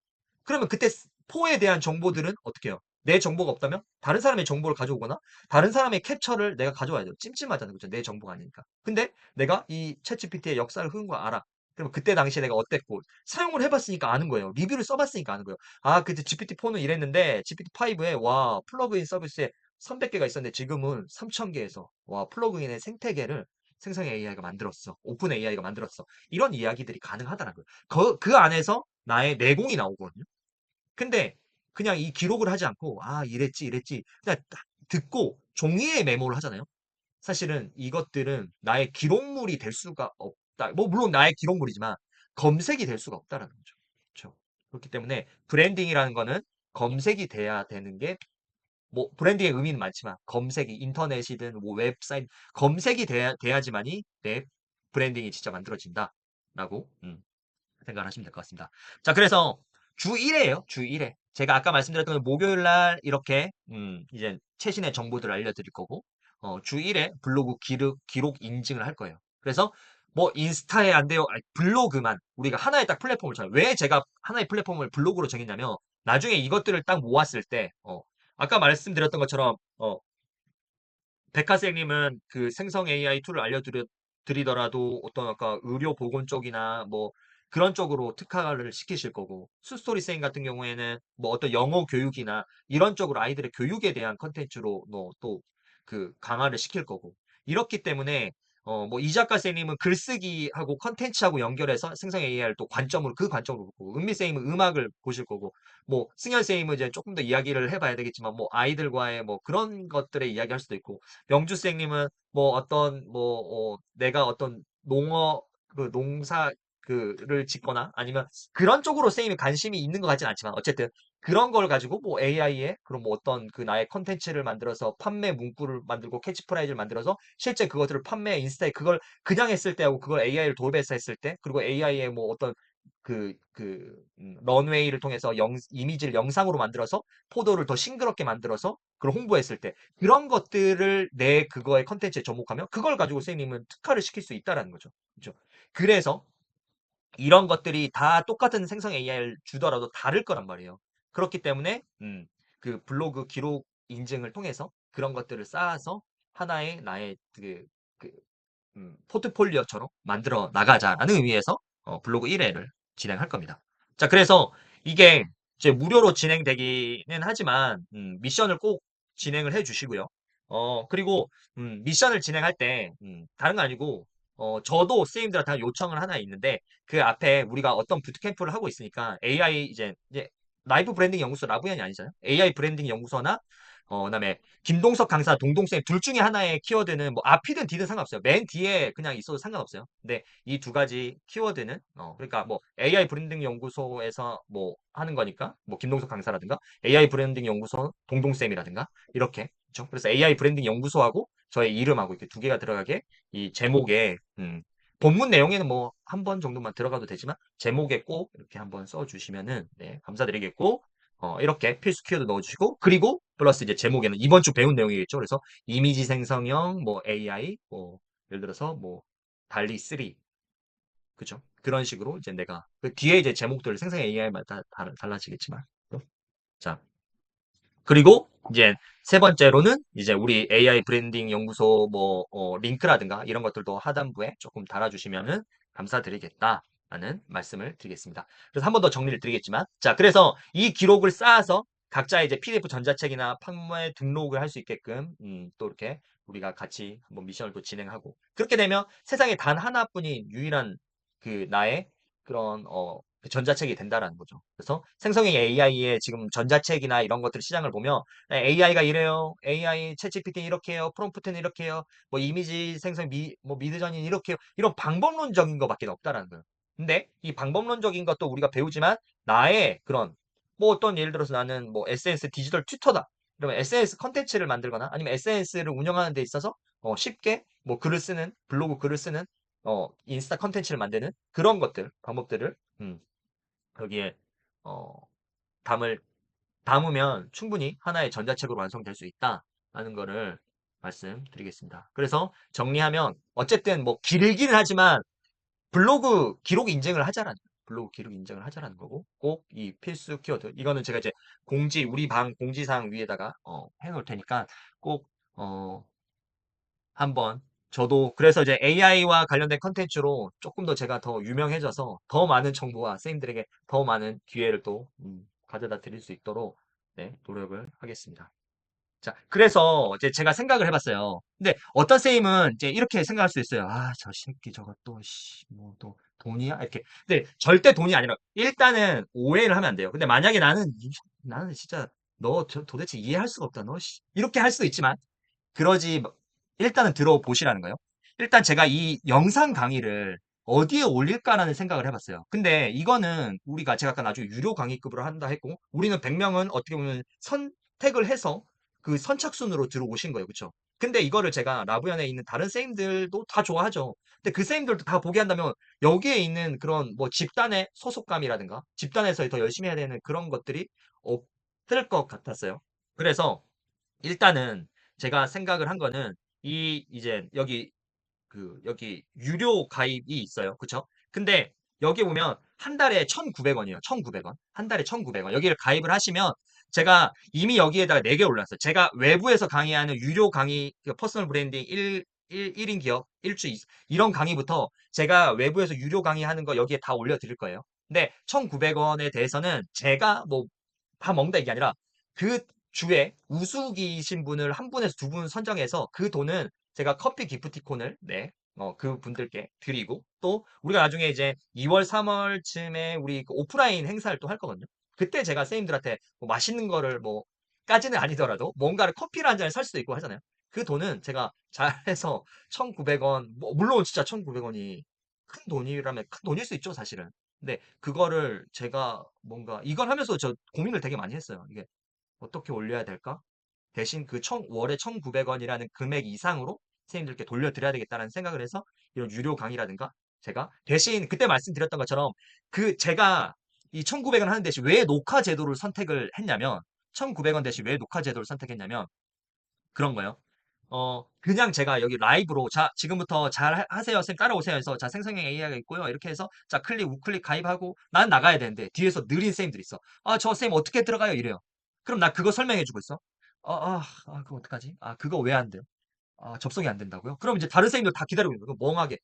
Speaker 1: 그러면 그때 4에 대한 정보들은 어떻게 해요? 내 정보가 없다면 다른 사람의 정보를 가져오거나 다른 사람의 캡처를 내가 가져와야 돼요. 찜찜하잖아요. 그죠? 내 정보가 아니니까. 근데 내가 이 챗GPT의 역사를 흐른 거 알아. 그러면 그때 당시에 내가 어땠고 사용을 해봤으니까 아는 거예요. 리뷰를 써봤으니까 아는 거예요. 그때 GPT-4는 이랬는데 GPT-5에 와 플러그인 서비스에 300개가 있었는데 지금은 3,000개에서 와 플러그인의 생태계를 생성 AI가 만들었어. 오픈 AI가 만들었어. 이런 이야기들이 가능하다는 거예요. 그 안에서 나의 내공이 나오거든요. 근데 그냥 이 기록을 하지 않고 이랬지 이랬지 그냥 딱 듣고 종이에 메모를 하잖아요. 사실은 이것들은 나의 기록물이 될 수가
Speaker 2: 뭐 물론 나의 기록물이지만 검색이 될 수가 없다라는 거죠. 그렇죠. 그렇기 때문에 브랜딩이라는 거는 검색이 돼야 되는 게 뭐 브랜딩의 의미는 많지만 검색이 인터넷이든 뭐 웹사이트 검색이 돼야지만이 내 브랜딩이 진짜 만들어진다라고 생각을 하시면 될 것 같습니다. 자, 그래서 주 1회예요. 주 1회. 제가 아까 말씀드렸던 목요일 날 이렇게 이제 최신의 정보들을 알려드릴 거고 주 1회 블로그 기록 인증을 할 거예요. 그래서 뭐 인스타에 안 돼요. 아니, 블로그만 우리가 하나의 딱 플랫폼을 정해요. 왜 제가 하나의 플랫폼을 블로그로 정했냐면 나중에 이것들을 딱 모았을 때 아까 말씀드렸던 것처럼 백화생님은 그 생성 AI 툴을 드리더라도 어떤 아까 의료 보건 쪽이나 뭐 그런 쪽으로 특화를 시키실 거고 수스토리쌤 같은 경우에는 뭐 어떤 영어 교육이나 이런 쪽으로 아이들의 교육에 대한 컨텐츠로 또 그 강화를 시킬 거고 이렇기 때문에 뭐 이 작가쌤님은 글쓰기하고 컨텐츠하고 연결해서 생성 AI를 또 그 관점으로 보고 은미쌤은 음악을 보실 거고 뭐 승현쌤은 이제 조금 더 이야기를 해봐야 되겠지만 뭐 아이들과의 뭐 그런 것들에 이야기할 수도 있고 명주생님은 뭐 어떤 내가 어떤 그 농사 그를 짓거나 아니면 그런 쪽으로 쌤이 관심이 있는 것 같진 않지만 어쨌든 그런 걸 가지고 뭐 AI에 그런 뭐 어떤 그 나의 컨텐츠를 만들어서 판매 문구를 만들고 캐치프라이즈를 만들어서 실제 그것들을 판매 인스타에 그걸 그냥 했을 때하고 그걸 AI를 도입해서 했을 때 그리고 AI의 뭐 어떤 런웨이를 통해서 이미지를 영상으로 만들어서 포도를 더 싱그럽게 만들어서 그걸 홍보했을 때 그런 것들을 내 그거의 컨텐츠에 접목하면 그걸 가지고 선생님은 특화를 시킬 수 있다라는 거죠. 그죠? 그래서 이런 것들이 다 똑같은 생성 AI를 주더라도 다를 거란 말이에요. 그렇기 때문에 그 블로그 기록 인증을 통해서 그런 것들을 쌓아서 하나의 나의 포트폴리오처럼 만들어 나가자라는 의미에서 블로그 1회를 진행할 겁니다. 자, 그래서 이게 이제 무료로 진행되기는 하지만 미션을 꼭 진행을 해 주시고요. 그리고 미션을 진행할 때 다른 거 아니고 저도 선생님들한테 요청을 하나 있는데 그 앞에 우리가 어떤 부트캠프를 하고 있으니까 AI 이제 라이브 브랜딩 연구소 라브연이 아니잖아요. AI 브랜딩 연구소나 그다음에 김동석 강사, 동동쌤 둘 중에 하나의 키워드는 뭐 앞이든 뒤든 상관없어요. 맨 뒤에 그냥 있어도 상관없어요. 근데 이 두 가지 키워드는 그러니까 뭐 AI 브랜딩 연구소에서 뭐 하는 거니까 뭐 김동석 강사라든가 AI 브랜딩 연구소 동동쌤이라든가 이렇게 그렇죠? 그래서 AI 브랜딩 연구소하고 저의 이름하고 이렇게 두 개가 들어가게 이 제목에 본문 내용에는 뭐 한 번 정도만 들어가도 되지만 제목에 꼭 이렇게 한번 써주시면은 네, 감사드리겠고 이렇게 필수 키워드 넣어주시고 그리고 플러스 이제 제목에는 이번 주 배운 내용이겠죠. 그래서 이미지 생성형 뭐 AI 뭐 예를 들어서 뭐 달리 3 그죠? 그런 식으로 이제 내가 그 뒤에 이제 제목들 생성 AI마다 달라지겠지만 자 그리고 이제 세 번째로는 이제 우리 AI 브랜딩 연구소 뭐 링크라든가 이런 것들도 하단부에 조금 달아주시면은 감사드리겠다라는 말씀을 드리겠습니다. 그래서 한 번 더 정리를 드리겠지만 자 그래서 이 기록을 쌓아서 각자 이제 PDF 전자책이나 판매 등록을 할 수 있게끔 또 이렇게 우리가 같이 한번 미션을 또 진행하고 그렇게 되면 세상에 단 하나뿐인 유일한 그 나의 그런 그 전자책이 된다라는 거죠. 그래서 생성형 AI의 지금 전자책이나 이런 것들 시장을 보면 AI가 이래요. AI 챗GPT 이렇게 해요. 프롬프트는 이렇게 해요. 뭐 이미지 생성 뭐 미드저니 이렇게 해요. 이런 방법론적인 것밖에 없다라는 거예요. 근데 이 방법론적인 것도 우리가 배우지만 나의 그런 뭐 어떤 예를 들어서 나는 뭐 SNS 디지털 튜터다. 그러면 SNS 컨텐츠를 만들거나 아니면 SNS를 운영하는 데 있어서 쉽게 뭐 글을 쓰는 블로그 글을 쓰는 인스타 컨텐츠를 만드는 그런 것들 방법들을 여기에 어, 담을 담으면 충분히 하나의 전자책으로 완성될 수 있다라는 거를 말씀드리겠습니다. 그래서 정리하면 어쨌든 뭐 길기는 하지만 블로그 기록 인증을 하자라는 거예요. 블로그 기록 인증을 하자라는 거고 꼭 이 필수 키워드 이거는 제가 이제 우리 방 공지사항 위에다가 해놓을 테니까 꼭 한번 저도 그래서 이제 AI와 관련된 컨텐츠로 조금 더 제가 더 유명해져서 더 많은 정보와 선생님들에게 더 많은 기회를 또 가져다 드릴 수 있도록 네, 노력을 하겠습니다. 자, 그래서 이제 제가 생각을 해봤어요. 근데 어떤 선생님은 이제 이렇게 생각할 수 있어요. 아, 저 새끼 저거 또, 뭐 또 돈이야? 이렇게. 근데 절대 돈이 아니라 일단은 오해를 하면 안 돼요. 근데 만약에 나는 진짜 도대체 이해할 수가 없다. 이렇게 할 수도 있지만 그러지 일단은 들어보시라는 거예요. 일단 제가 이 영상 강의를 어디에 올릴까라는 생각을 해봤어요. 근데 이거는 우리가 제가 아까 나중에 유료 강의급으로 한다 했고 우리는 100명은 어떻게 보면 선택을 해서 그 선착순으로 들어오신 거예요. 그쵸? 근데 이거를 제가 라부연에 있는 다른 쌤들도 다 좋아하죠. 근데 그 쌤들도 다 보게 한다면 여기에 있는 그런 뭐 집단의 소속감이라든가 집단에서 더 열심히 해야 되는 그런 것들이 없을 것 같았어요. 그래서 일단은 제가 생각을 한 거는 이제 여기 유료 가입이 있어요. 그쵸? 근데 여기 보면 한 달에 1,900원이에요. 1,900원. 한 달에 1,900원. 여기를 가입을 하시면 제가 이미 여기에다가 4개 올랐어요. 제가 외부에서 강의하는 유료 강의, 그 퍼스널 브랜딩 1인 기업, 일주 이런 강의부터 제가 외부에서 유료 강의하는 거 여기에 다 올려드릴 거예요. 근데 1,900원에 대해서는 제가 뭐 다 먹는다 이게 아니라 그 주에 우수기이신 분을 한 분에서 두 분 선정해서 그 돈은 제가 커피 기프티콘을 그 분들께 드리고 또 우리가 나중에 이제 2월, 3월쯤에 우리 그 오프라인 행사를 또 할 거거든요. 그때 제가 선생님들한테 뭐 맛있는 거를 뭐 까지는 아니더라도 뭔가를 커피를 한 잔을 살 수도 있고 하잖아요. 그 돈은 제가 잘해서 1,900원, 뭐 물론 진짜 1,900원이 큰 돈이라면 큰 돈일 수 있죠, 사실은. 근데 그거를 제가 뭔가 이걸 하면서 저 고민을 되게 많이 했어요. 이게 어떻게 올려야 될까? 대신 그 월에 1,900원이라는 금액 이상으로 선생님들께 돌려드려야 되겠다는 생각을 해서 이런 유료 강의라든가 제가 대신 그때 말씀드렸던 것처럼 그 제가 이 1,900원 하는 대신 왜 녹화 제도를 선택을 했냐면 1,900원 대신 왜 녹화 제도를 선택했냐면 그런 거예요. 그냥 제가 여기 라이브로, 자, 지금부터 잘 하세요. 쌤 따라오세요 해서, 자, 생성형 AI가 있고요. 이렇게 해서, 자, 클릭, 우클릭 가입하고, 난 나가야 되는데, 뒤에서 느린 쌤들이 있어. 아, 저 쌤 어떻게 들어가요? 이래요. 그럼 나 그거 설명해주고 있어. 그거 어떡하지? 아, 그거 왜 안 돼요? 아, 접속이 안 된다고요? 그럼 이제 다른 쌤들 다 기다리고 있는 거예요. 멍하게.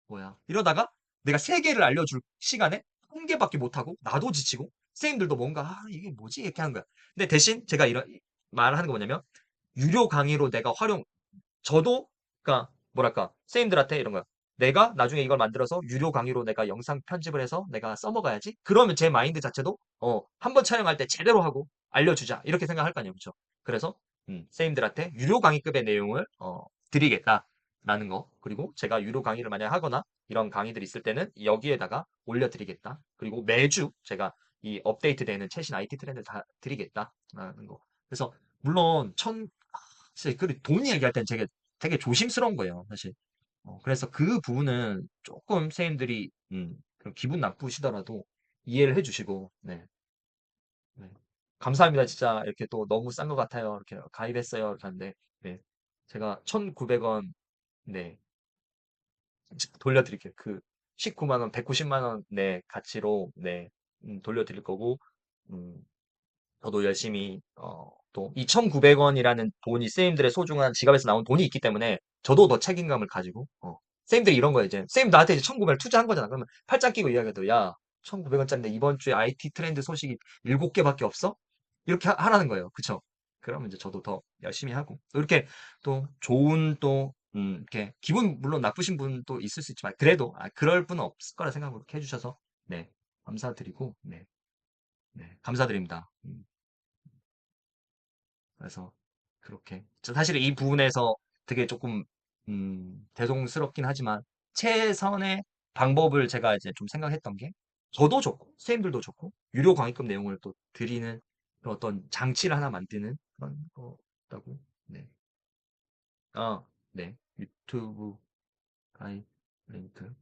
Speaker 2: 뭐야. 이러다가 내가 세 개를 알려줄 시간에 한 개밖에 못하고, 나도 지치고, 쌤들도 뭔가, 이게 뭐지? 이렇게 하는 거야. 근데 대신 제가 이런, 말하는 거 뭐냐면, 유료 강의로 내가 저도, 그니까, 뭐랄까, 선생님들한테 이런 거야. 내가 나중에 이걸 만들어서 유료 강의로 내가 영상 편집을 해서 내가 써먹어야지? 그러면 제 마인드 자체도, 한 번 촬영할 때 제대로 하고 알려주자. 이렇게 생각할 거 아니에요. 그쵸? 그래서, 선생님들한테 유료 강의급의 내용을, 드리겠다라는 거. 그리고 제가 유료 강의를 만약 하거나 이런 강의들이 있을 때는 여기에다가 올려드리겠다. 그리고 매주 제가 이 업데이트 되는 최신 IT 트렌드 다 드리겠다라는 거. 그래서, 물론, 사실 그 돈 얘기할 땐 되게 조심스러운 거예요, 사실. 그래서 그 부분은 조금 선생님들이 그런 기분 나쁘시더라도 이해를 해주시고, 네, 네. 감사합니다, 진짜 이렇게 또 너무 싼 것 같아요, 이렇게 가입했어요, 이렇게 하는데, 네, 제가 1,900원, 네, 돌려드릴게요. 그 19만 원, 190만 원, 네, 가치로, 네, 돌려드릴 거고, 음, 저도 열심히 또 2,900원이라는 돈이 쌤들의 소중한 지갑에서 나온 돈이 있기 때문에 저도 더 책임감을 가지고 쌤들이 이런 거예요. 이제 쌤 나한테 이제 1,900을 투자한 거잖아. 그러면 팔짱 끼고 이야기해도 야 1,900원짜리인데 이번 주에 IT 트렌드 소식이 7개밖에 없어? 이렇게 하라는 거예요. 그쵸? 그러면 이제 저도 더 열심히 하고 또 이렇게 또 좋은 또 이렇게 기분 물론 나쁘신 분도 있을 수 있지만 그래도 그럴 분은 없을 거라 생각으로 이렇게 해주셔서 네 감사드리고 네, 네 감사드립니다. 그래서 그렇게 사실 이 부분에서 되게 조금 대동스럽긴 하지만 최선의 방법을 제가 이제 좀 생각했던 게 저도 좋고 선생님들도 좋고 유료 강의급 내용을 또 드리는 그런 어떤 장치를 하나 만드는 그런 거라고 네. 네. 유튜브 가입 링크.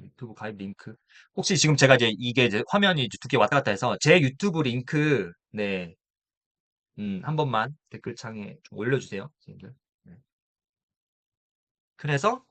Speaker 2: 유튜브 가입 링크. 혹시 지금 제가 이게 이제 화면이 이제 두 개 왔다 갔다 해서 제 유튜브 링크 네. 한 번만 댓글창에 좀 올려주세요, 선생님들. 네. 그래서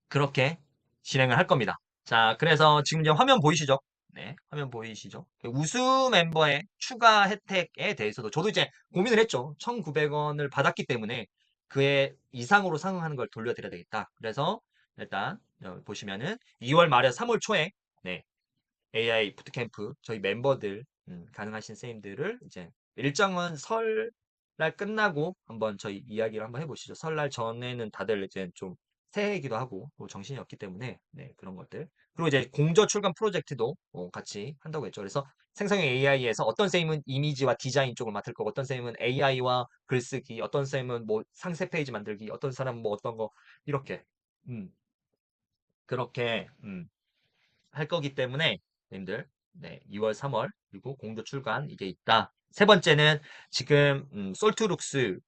Speaker 2: 그렇게 진행을 할 겁니다. 자, 그래서 지금 이제 화면 보이시죠? 네, 화면 보이시죠? 우수 멤버의 추가 혜택에 대해서도 저도 이제 고민을 했죠. 1,900원을 받았기 때문에 그에 이상으로 상응하는 걸 돌려드려야 되겠다. 그래서 일단 여기 보시면은 2월 말에 3월 초에 네, AI 부트캠프 저희 멤버들 가능하신 선생님들을 이제 일정은 설날 끝나고 한번 저희 이야기를 한번 해보시죠. 설날 전에는 다들 이제 좀 새해이기도 하고 또 정신이 없기 때문에 네, 그런 것들. 그리고 이제 공저 출간 프로젝트도 같이 한다고 했죠. 그래서 생성형 AI에서 어떤 쌤은 이미지와 디자인 쪽을 맡을 거고 어떤 쌤은 AI와 글쓰기, 어떤 쌤은 뭐 상세 페이지 만들기, 어떤 사람은 뭐 어떤 거 이렇게 음, 그렇게 할 거기 때문에 님들 네, 2월, 3월 그리고 공조 출간 이게 있다. 세 번째는 지금 솔트룩스와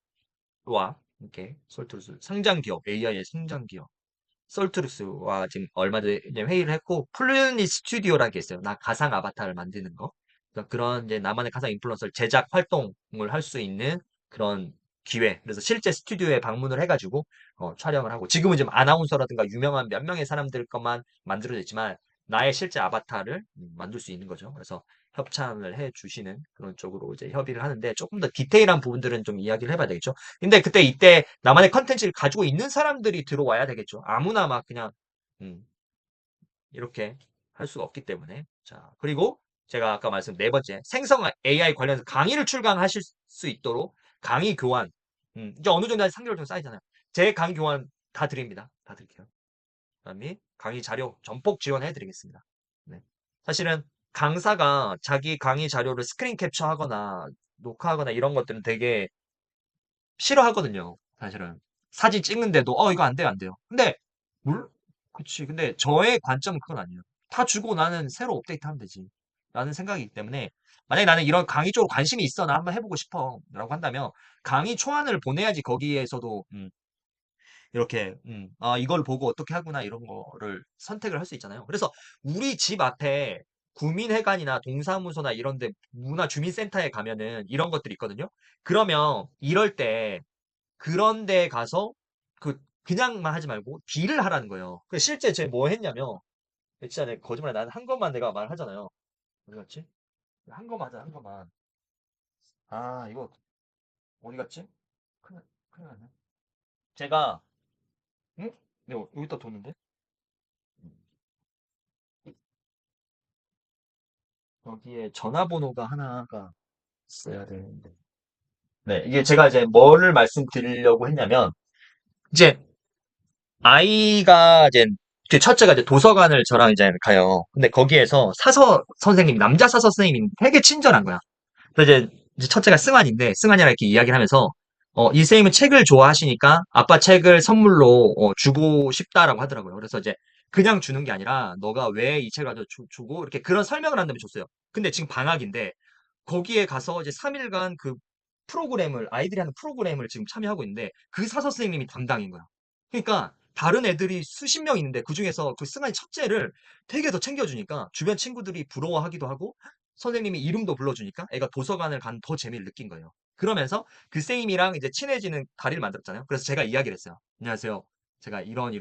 Speaker 2: 이렇게 솔트룩스 상장 기업 AI의 상장 기업 솔트룩스와 지금 얼마 전에 이제 회의를 했고 플루니 스튜디오라는 게 있어요. 나 가상 아바타를 만드는 거. 그러니까 그런 이제 나만의 가상 인플루언서 제작 활동을 할 수 있는 그런 기회. 그래서 실제 스튜디오에 방문을 해가지고 촬영을 하고 지금은 지금 아나운서라든가 유명한 몇 명의 사람들 것만 만들어져 있지만 나의 실제 아바타를 만들 수 있는 거죠. 그래서 협찬을 해 주시는 그런 쪽으로 이제 협의를 하는데 조금 더 디테일한 부분들은 좀 이야기를 해봐야 되겠죠. 근데 그때 이때 나만의 컨텐츠를 가지고 있는 사람들이 들어와야 되겠죠. 아무나 막 그냥 음, 이렇게 할 수가 없기 때문에. 자, 그리고 제가 아까 말씀 네 번째 생성 AI 관련해서 강의를 출강하실 수 있도록 강의 교환. 이제 어느 정도 한 3개월 정도 쌓이잖아요. 제 강의 교환 다 드립니다. 다 드릴게요. 그다음에 강의 자료 전폭 지원해 드리겠습니다. 네. 사실은 강사가 자기 강의 자료를 스크린 캡처하거나 녹화하거나 이런 것들은 되게 싫어하거든요. 사실은. 사진 찍는데도 이거 안 돼요, 안 돼요. 근데 물 그치. 근데 저의 관점은 그건 아니에요. 다 주고 나는 새로 업데이트하면 되지. 라는 생각이기 때문에 만약에 나는 이런 강의 쪽으로 관심이 있어, 나 한번 해보고 싶어. 라고 한다면 강의 초안을 보내야지 거기에서도 이렇게 이걸 보고 어떻게 하구나 이런 거를 선택을 할 수 있잖아요. 그래서 우리 집 앞에 구민회관이나 동사무소나 이런 데 문화주민센터에 가면은 이런 것들이 있거든요. 그러면 이럴 때 그런 데 가서 그냥만 하지 말고 딜을 하라는 거예요. 실제 제가 뭐 했냐면 진짜 내 거짓말 나는 한 것만 내가 말하잖아요. 어디 갔지? 한 것만 하자 한 것만. 아 이거 어디 갔지? 큰일 났네. 제가 응? 네 여기다 뒀는데? 여기에 전화번호가 하나가 있어야 되는데. 네, 이게 제가 이제 뭐를 말씀드리려고 했냐면, 이제 아이가 이제 그 첫째가 이제 도서관을 저랑 이제 가요. 근데 거기에서 사서 선생님, 남자 사서 선생님이 되게 친절한 거야. 그래서 이제 첫째가 승환인데, 승환이랑 이렇게 이야기를 하면서, 이 선생님은 책을 좋아하시니까 아빠 책을 선물로 주고 싶다라고 하더라고요. 그래서 이제 그냥 주는 게 아니라, 너가 왜 이 책을 가져 주고, 이렇게 그런 설명을 한 다음에 줬어요. 근데 지금 방학인데, 거기에 가서 이제 3일간 그 프로그램을, 아이들이 하는 프로그램을 지금 참여하고 있는데, 그 사서 선생님이 담당인 거야. 그러니까, 다른 애들이 수십 명 있는데, 그 중에서 그 승환이 첫째를 되게 더 챙겨주니까, 주변 친구들이 부러워하기도 하고, 선생님이 이름도 불러주니까 애가 도서관을 간 더 재미를 느낀 거예요. 그러면서 그 쌤이랑 이제 친해지는 다리를 만들었잖아요. 그래서 제가 이야기를 했어요. 안녕하세요. 제가 이런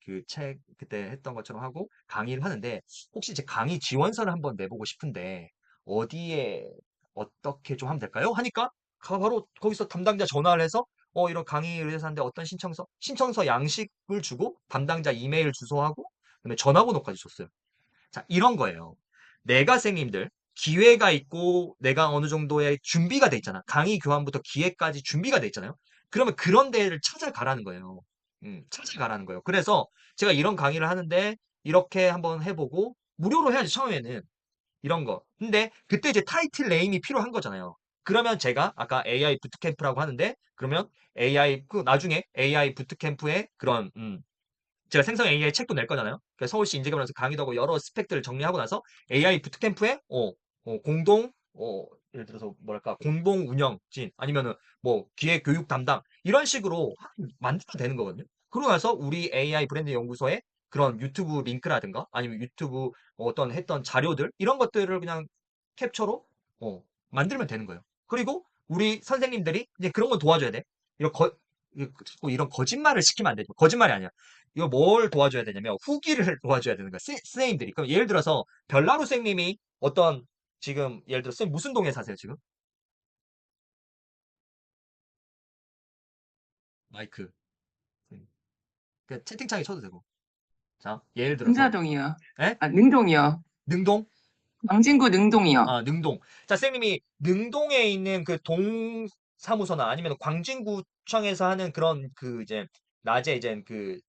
Speaker 2: 그 책 그때 했던 것처럼 하고 강의를 하는데 혹시 제 강의 지원서를 한번 내보고 싶은데 어디에 어떻게 좀 하면 될까요? 하니까 바로 거기서 담당자 전화를 해서 이런 강의를 위해서 하는데 어떤 신청서 양식을 주고 담당자 이메일 주소하고 그다음에 전화번호까지 줬어요. 자, 이런 거예요. 내가 선생님들 기회가 있고 내가 어느 정도의 준비가 돼 있잖아. 강의 교환부터 기회까지 준비가 돼 있잖아요. 그러면 그런 데를 찾아가라는 거예요. 찾아가라는 거예요. 그래서 제가 이런 강의를 하는데 이렇게 한번 해보고 무료로 해야지 처음에는 이런 거. 근데 그때 이제 타이틀 네임이 필요한 거잖아요. 그러면 제가 아까 AI 부트캠프라고 하는데 그러면 AI 그 나중에 AI 부트캠프의 그런 제가 생성 AI 책도 낼 거잖아요. 그래서 서울시 인재개발에서 강의도 하고 여러 스펙들을 정리하고 나서 AI 부트캠프에 공동 예를 들어서 뭐랄까 공동 운영진 아니면은 뭐 기획 교육 담당 이런 식으로 만들면 되는 거거든요. 그러고 나서 우리 AI 브랜드 연구소에 그런 유튜브 링크라든가 아니면 유튜브 어떤 했던 자료들 이런 것들을 그냥 캡처로 만들면 되는 거예요. 그리고 우리 선생님들이 이제 그런 건 도와줘야 돼. 이런 자꾸 이런 거짓말을 시키면 안 되죠. 거짓말이 아니야. 이거 뭘 도와줘야 되냐면 후기를 도와줘야 되는 거야. 선생님들이. 그럼 예를 들어서 별나루 선생님이 어떤 지금 예를 들어 선생님 무슨 동에 사세요 지금? 마이크. 그 채팅창에 쳐도 되고. 자, 예를 들어서
Speaker 3: 금사동이요.
Speaker 2: 에?
Speaker 3: 아, 능동이요.
Speaker 2: 능동?
Speaker 3: 광진구 능동이요.
Speaker 2: 아, 능동. 자, 선생님이 능동에 있는 그 동사무소나 아니면 광진구청에서 하는 그런 그 이제 낮에 이제 그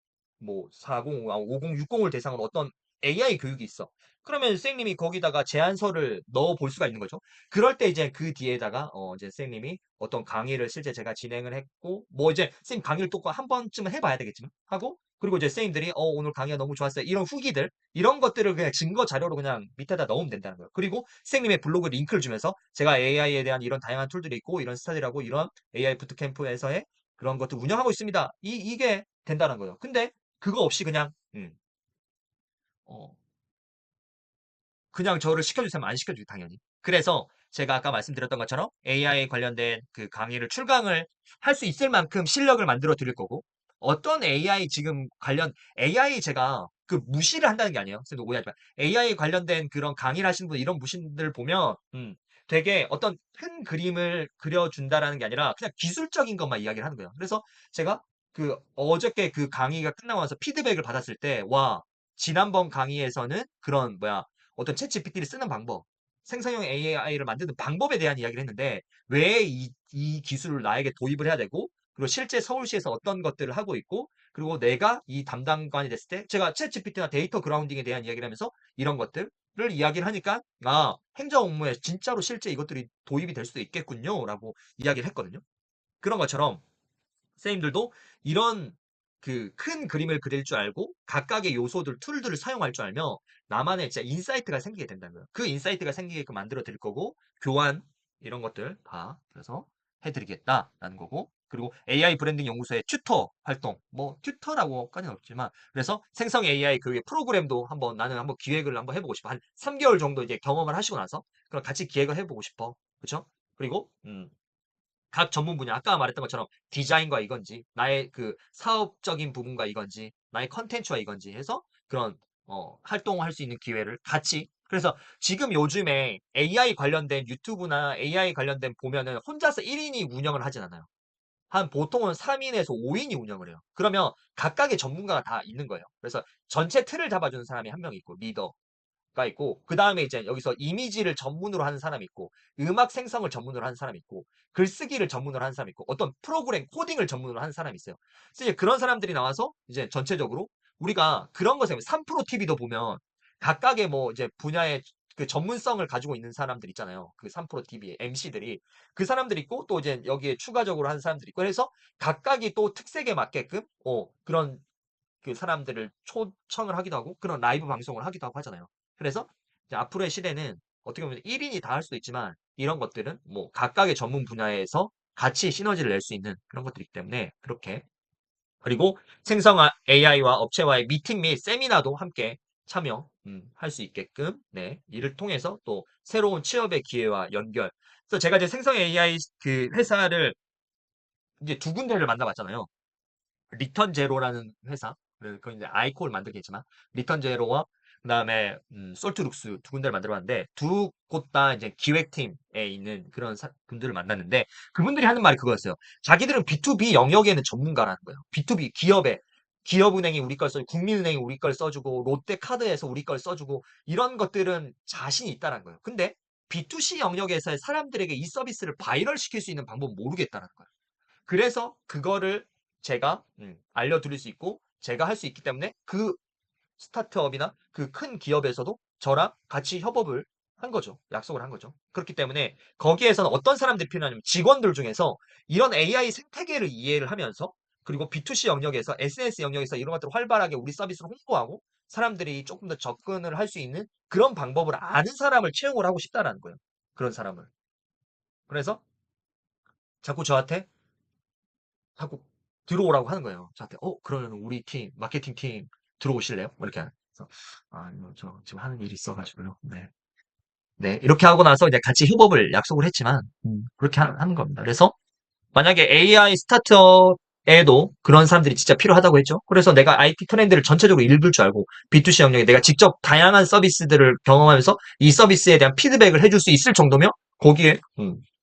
Speaker 2: 뭐 40, 5060을 대상으로 어떤 AI 교육이 있어. 그러면 선생님이 거기다가 제안서를 넣어 볼 수가 있는 거죠. 그럴 때 이제 그 뒤에다가 이제 선생님이 어떤 강의를 실제 제가 진행을 했고 뭐 이제 선생님 강의를 또 한 번쯤은 해봐야 되겠지만 하고 그리고 이제 선생님들이 오늘 강의가 너무 좋았어요. 이런 후기들, 이런 것들을 그냥 증거 자료로 그냥 밑에다 넣으면 된다는 거예요. 그리고 선생님의 블로그 링크를 주면서 제가 AI에 대한 이런 다양한 툴들이 있고 이런 스타일하고 이런 AI 부트캠프에서의 그런 것들 운영하고 있습니다. 이게 된다는 거예요. 근데 그거 없이 그냥 어, 그냥 저를 시켜주세요. 안 시켜주죠, 당연히. 그래서 제가 아까 말씀드렸던 것처럼 AI 관련된 그 강의를 출강을 할 수 있을 만큼 실력을 만들어 드릴 거고, 어떤 AI 지금 관련, AI 제가 그 무시를 한다는 게 아니에요. 선생님 오해하지 마. AI 관련된 그런 강의를 하시는 분, 이런 무신들 보면, 되게 어떤 큰 그림을 그려준다라는 게 아니라 그냥 기술적인 것만 이야기를 하는 거예요. 그래서 제가 그 어저께 그 강의가 끝나고 나서 피드백을 받았을 때, 와, 지난번 강의에서는 그런, 뭐야, 어떤 챗 GPT를 쓰는 방법, 생성형 AI를 만드는 방법에 대한 이야기를 했는데 왜 이 기술을 나에게 도입을 해야 되고 그리고 실제 서울시에서 어떤 것들을 하고 있고 그리고 내가 이 담당관이 됐을 때 제가 챗 GPT나 데이터 그라운딩에 대한 이야기를 하면서 이런 것들을 이야기를 하니까 행정 업무에 진짜로 실제 이것들이 도입이 될 수도 있겠군요 라고 이야기를 했거든요. 그런 것처럼 선생님들도 이런 그 큰 그림을 그릴 줄 알고 각각의 요소들, 툴들을 사용할 줄 알면 나만의 진짜 인사이트가 생기게 된다는 거예요. 그 인사이트가 생기게끔 만들어 드릴 거고 교환 이런 것들 다 그래서 해드리겠다라는 거고 그리고 AI 브랜딩 연구소의 튜터 활동 뭐 튜터라고까지는 없지만 그래서 생성 AI 교육 프로그램도 나는 한번 기획을 한번 해보고 싶어 한 3개월 정도 이제 경험을 하시고 나서 그럼 같이 기획을 해보고 싶어 그렇죠? 그리고 각 전문 분야, 아까 말했던 것처럼 디자인과 이건지, 나의 그 사업적인 부분과 이건지, 나의 컨텐츠와 이건지 해서 그런, 활동할 수 있는 기회를 같이. 그래서 지금 요즘에 AI 관련된 유튜브나 AI 관련된 보면은 혼자서 1인이 운영을 하진 않아요. 한 보통은 3인에서 5인이 운영을 해요. 그러면 각각의 전문가가 다 있는 거예요. 그래서 전체 틀을 잡아주는 사람이 한 명 있고, 리더. 가 있고 그 다음에 이제 여기서 이미지를 전문으로 하는 사람이 있고 음악 생성을 전문으로 하는 사람이 있고 글쓰기를 전문으로 하는 사람이 있고 어떤 프로그램 코딩을 전문으로 하는 사람이 있어요. 그래서 이제 그런 사람들이 나와서 이제 전체적으로 우리가 그런 것에 3프로 TV도 보면 각각의 뭐 이제 분야의 그 전문성을 가지고 있는 사람들 있잖아요. 그 3프로 TV의 MC들이 그 사람들이 있고 또 이제 여기에 추가적으로 하는 사람들이 있고 그래서 각각이 또 특색에 맞게끔 그런 그 사람들을 초청을 하기도 하고 그런 라이브 방송을 하기도 하고 하잖아요. 그래서 이제 앞으로의 시대는 어떻게 보면 1인이 다 할 수도 있지만 이런 것들은 뭐 각각의 전문 분야에서 같이 시너지를 낼 수 있는 그런 것들이기 때문에 그렇게 그리고 생성 AI와 업체와의 미팅 및 세미나도 함께 참여 할 수 있게끔 네, 이를 통해서 또 새로운 취업의 기회와 연결. 그래서 제가 이제 생성 AI 그 회사를 이제 두 군데를 만나봤잖아요. 리턴 제로라는 회사, 그 이제 아이콜 만들겠지만 리턴 제로와 그다음에 솔트룩스 두 군데를 만들어봤는데 두 곳 다 이제 기획팀에 있는 그런 분들을 만났는데 그분들이 하는 말이 그거였어요. 자기들은 B2B 영역에는 전문가라는 거예요. B2B 기업에 기업은행이 우리 걸 써주고 국민은행이 우리 걸 써주고 롯데카드에서 우리 걸 써주고 이런 것들은 자신이 있다는 거예요. 근데 B2C 영역에서의 사람들에게 이 서비스를 바이럴 시킬 수 있는 방법은 모르겠다는 거예요. 그래서 그거를 제가 알려드릴 수 있고 제가 할 수 있기 때문에 그 스타트업이나 그 큰 기업에서도 저랑 같이 협업을 한 거죠. 약속을 한 거죠. 그렇기 때문에 거기에서는 어떤 사람들이 필요하냐면 직원들 중에서 이런 AI 생태계를 이해를 하면서 그리고 B2C 영역에서 SNS 영역에서 이런 것들을 활발하게 우리 서비스를 홍보하고 사람들이 조금 더 접근을 할 수 있는 그런 방법을 아는 사람을 채용을 하고 싶다라는 거예요. 그런 사람을. 그래서 자꾸 저한테 하고 들어오라고 하는 거예요. 저한테 그러면 우리 팀 마케팅 팀 들어오실래요? 뭐 이렇게 그래서 이거 저 지금 하는 일이 있어가지고요. 네. 네, 이렇게 하고 나서 이제 같이 협업을 약속을 했지만 그렇게 하는 겁니다. 그래서 만약에 AI 스타트업에도 그런 사람들이 진짜 필요하다고 했죠. 그래서 내가 IT 트렌드를 전체적으로 읽을 줄 알고 B2C 영역에 내가 직접 다양한 서비스들을 경험하면서 이 서비스에 대한 피드백을 해줄 수 있을 정도면 거기에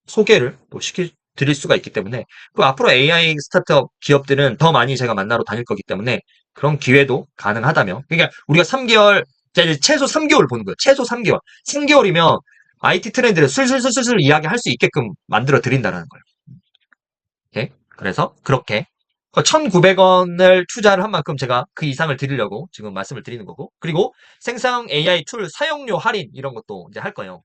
Speaker 2: 소개를 또 시켜드릴 수가 있기 때문에 그 앞으로 AI 스타트업 기업들은 더 많이 제가 만나러 다닐 거기 때문에 그런 기회도 가능하다면 그러니까 우리가 3개월 최소 3개월 보는 거예요. 최소 3개월. 3개월이면 IT 트렌드를 술술술술 이야기할 수 있게끔 만들어 드린다는 거예요. 예? 그래서 그렇게 1,900원을 투자를 한 만큼 제가 그 이상을 드리려고 지금 말씀을 드리는 거고 그리고 생성 AI 툴 사용료 할인 이런 것도 이제 할 거예요.